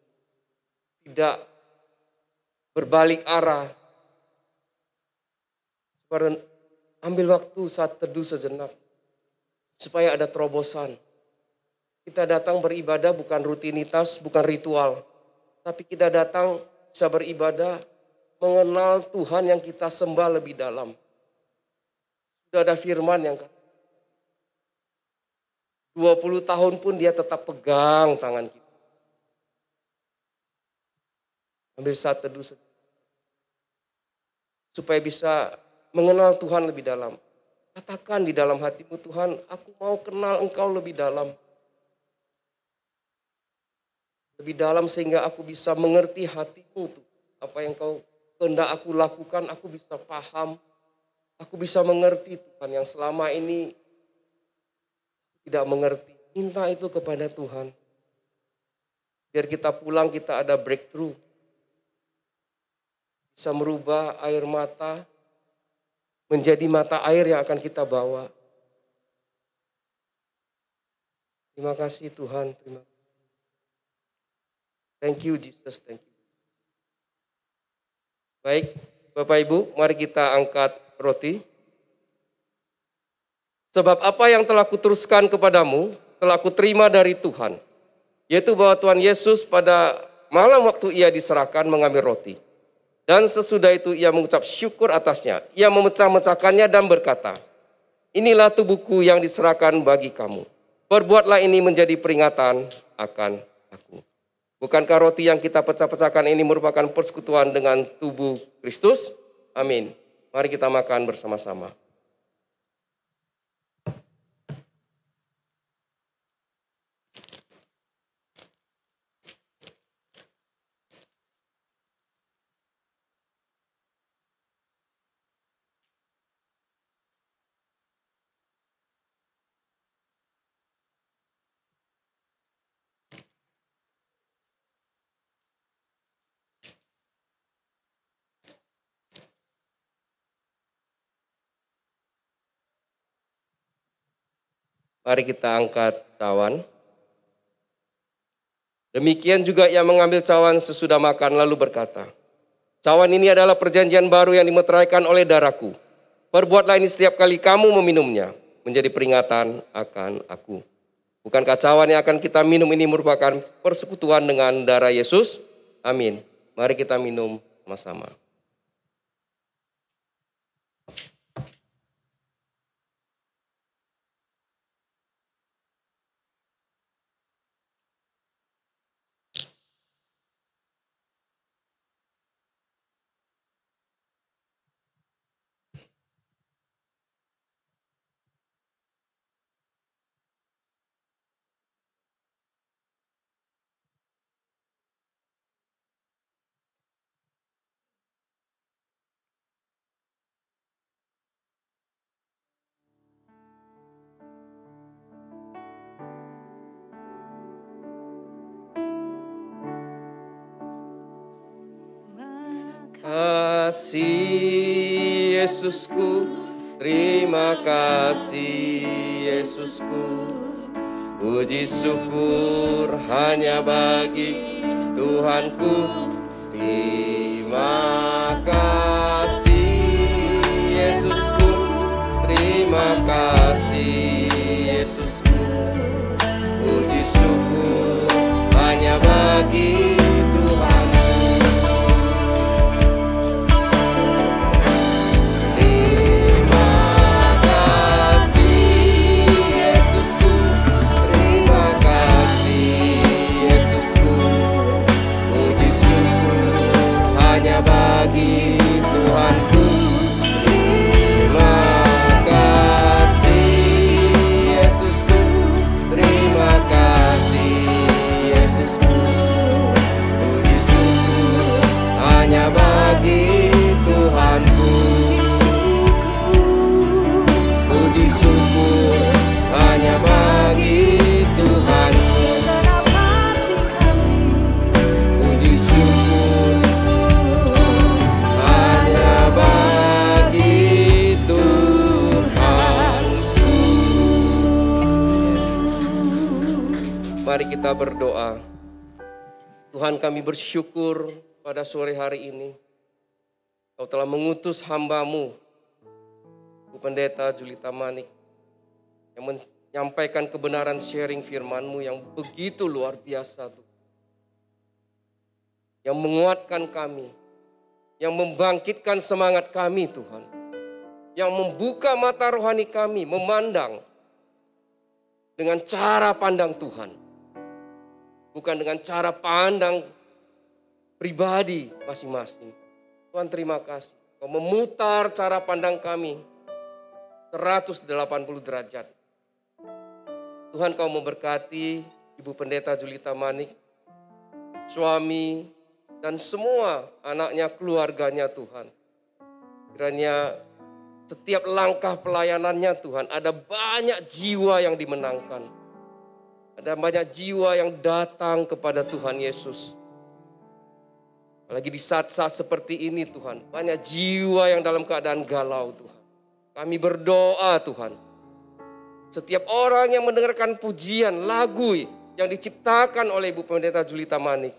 Tidak berbalik arah. Ambil waktu saat teduh sejenak. Supaya ada terobosan. Kita datang beribadah bukan rutinitas, bukan ritual. Tapi kita datang bisa beribadah mengenal Tuhan yang kita sembah lebih dalam. Sudah ada firman yang kata 20 tahun pun dia tetap pegang tangan kita. Ambil saat teduh supaya bisa mengenal Tuhan lebih dalam. Katakan di dalam hatimu, Tuhan, aku mau kenal Engkau lebih dalam. Lebih dalam sehingga aku bisa mengerti hatimu. Apa yang Kau kehendak aku lakukan, aku bisa paham. Aku bisa mengerti Tuhan yang selama ini tidak mengerti. Minta itu kepada Tuhan. Biar kita pulang kita ada breakthrough. Bisa merubah air mata menjadi mata air yang akan kita bawa. Terima kasih Tuhan. Terima kasih. Thank you Jesus. Thank you. Baik, Bapak Ibu, mari kita angkat roti. Sebab apa yang telah kuteruskan kepadamu, telah kuterima dari Tuhan. Yaitu bahwa Tuhan Yesus pada malam waktu ia diserahkan mengambil roti. Dan sesudah itu ia mengucap syukur atasnya. Ia memecah-mecahkannya dan berkata, inilah tubuhku yang diserahkan bagi kamu. Perbuatlah ini menjadi peringatan akan aku. Bukankah roti yang kita pecah-pecahkan ini merupakan persekutuan dengan tubuh Kristus? Amin. Mari kita makan bersama-sama. Mari kita angkat cawan. Demikian juga ia mengambil cawan sesudah makan lalu berkata, cawan ini adalah perjanjian baru yang dimeteraikan oleh darahku. Perbuatlah ini setiap kali kamu meminumnya, menjadi peringatan akan aku. Bukankah cawan yang akan kita minum ini merupakan persekutuan dengan darah Yesus? Amin. Mari kita minum sama-sama. Kasih Yesusku, terima kasih Yesusku. Puji syukur hanya bagi Tuhanku. Terima kasih Yesusku, terima kasih Yesusku. bagi Tuhanku. Terima kasih Yesusku, terima kasih Yesusku. Puji syukur hanya bagi Tuhanku. Puji syukur hanya bagi Tuhan. Puji syukur hanya bagi Tuhanku. Mari kita berdoa. Tuhan, kami bersyukur pada sore hari ini. Kau telah mengutus hamba-Mu, Bu Pendeta Julita Manik, yang menyampaikan kebenaran sharing firman-Mu yang begitu luar biasa, Tuhan. Yang menguatkan kami, yang membangkitkan semangat kami, Tuhan. Yang membuka mata rohani kami, memandang dengan cara pandang Tuhan. Bukan dengan cara pandang pribadi masing-masing. Tuhan, terima kasih. Kau memutar cara pandang kami 180 derajat. Tuhan, Kau memberkati Ibu Pendeta Julita Manik, suami, dan semua anaknya, keluarganya, Tuhan. Kiranya setiap langkah pelayanannya, Tuhan, ada banyak jiwa yang dimenangkan. Ada banyak jiwa yang datang kepada Tuhan Yesus. Apalagi di saat-saat seperti ini, Tuhan, banyak jiwa yang dalam keadaan galau, Tuhan. Kami berdoa, Tuhan. Setiap orang yang mendengarkan pujian, lagu yang diciptakan oleh Ibu Pendeta Julita Manik,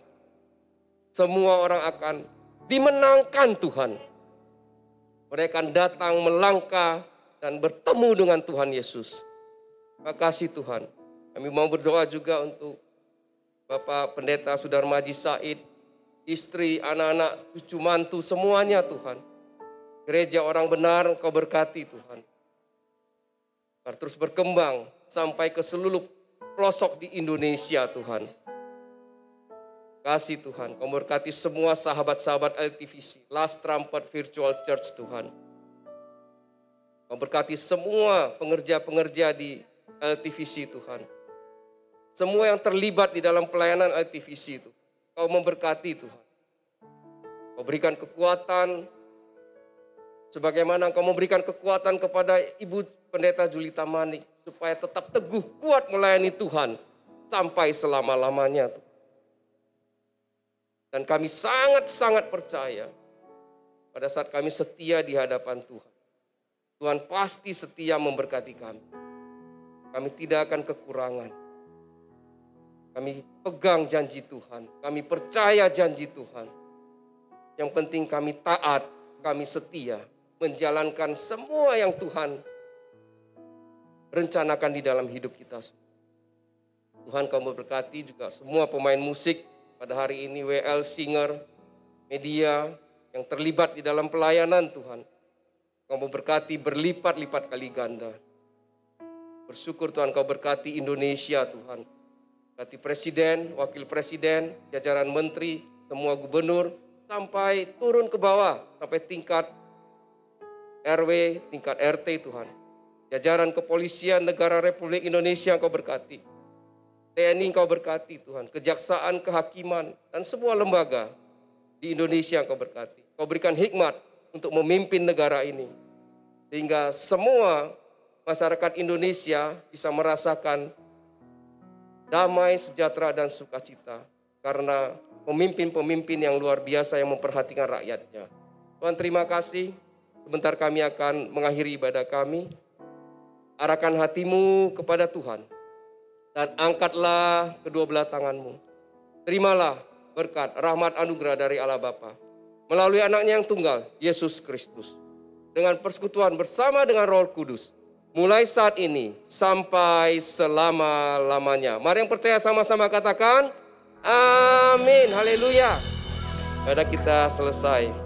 semua orang akan dimenangkan, Tuhan. Mereka akan datang melangkah dan bertemu dengan Tuhan Yesus. Terima kasih, Tuhan. Kami mau berdoa juga untuk Bapak Pendeta Sudarmaji Said, istri, anak-anak, cucu mantu, semuanya, Tuhan. Gereja Orang Benar, Kau berkati, Tuhan. Biar terus berkembang sampai ke seluruh pelosok di Indonesia, Tuhan. Kasih, Tuhan. Kau berkati semua sahabat-sahabat LTVC, Last Trumpet Virtual Church, Tuhan. Kau berkati semua pengerja-pengerja di LTVC, Tuhan. Semua yang terlibat di dalam pelayanan LTVC itu. Kau memberkati, Tuhan. Kau berikan kekuatan, sebagaimana Kau memberikan kekuatan kepada Ibu Pendeta Julita Manik, supaya tetap teguh, kuat melayani Tuhan, sampai selama-lamanya. Dan kami sangat-sangat percaya, pada saat kami setia di hadapan Tuhan, Tuhan pasti setia memberkati kami. Kami tidak akan kekurangan. Kami pegang janji Tuhan, kami percaya janji Tuhan. Yang penting kami taat, kami setia, menjalankan semua yang Tuhan rencanakan di dalam hidup kita. Tuhan, Kau memberkati juga semua pemain musik pada hari ini, WL Singer, media yang terlibat di dalam pelayanan, Tuhan. Kau memberkati berlipat-lipat kali ganda. Bersyukur, Tuhan, Kau berkati Indonesia, Tuhan. Berkati Presiden, Wakil Presiden, jajaran menteri, semua gubernur, sampai turun ke bawah, sampai tingkat RW, tingkat RT, Tuhan. Jajaran kepolisian negara Republik Indonesia Kau berkati. TNI Kau berkati, Tuhan. Kejaksaan, kehakiman, dan semua lembaga di Indonesia Kau berkati. Kau berikan hikmat untuk memimpin negara ini. Sehingga semua masyarakat Indonesia bisa merasakan damai, sejahtera, dan sukacita. Karena pemimpin-pemimpin yang luar biasa yang memperhatikan rakyatnya. Tuhan, terima kasih. Sebentar kami akan mengakhiri ibadah kami. Arahkan hatimu kepada Tuhan. Dan angkatlah kedua belah tanganmu. Terimalah berkat, rahmat, anugerah dari Allah Bapa. Melalui anaknya yang tunggal, Yesus Kristus. Dengan persekutuan bersama dengan Roh Kudus. Mulai saat ini sampai selama-lamanya. Mari yang percaya sama-sama katakan, amin, haleluya. Ibadah kita selesai.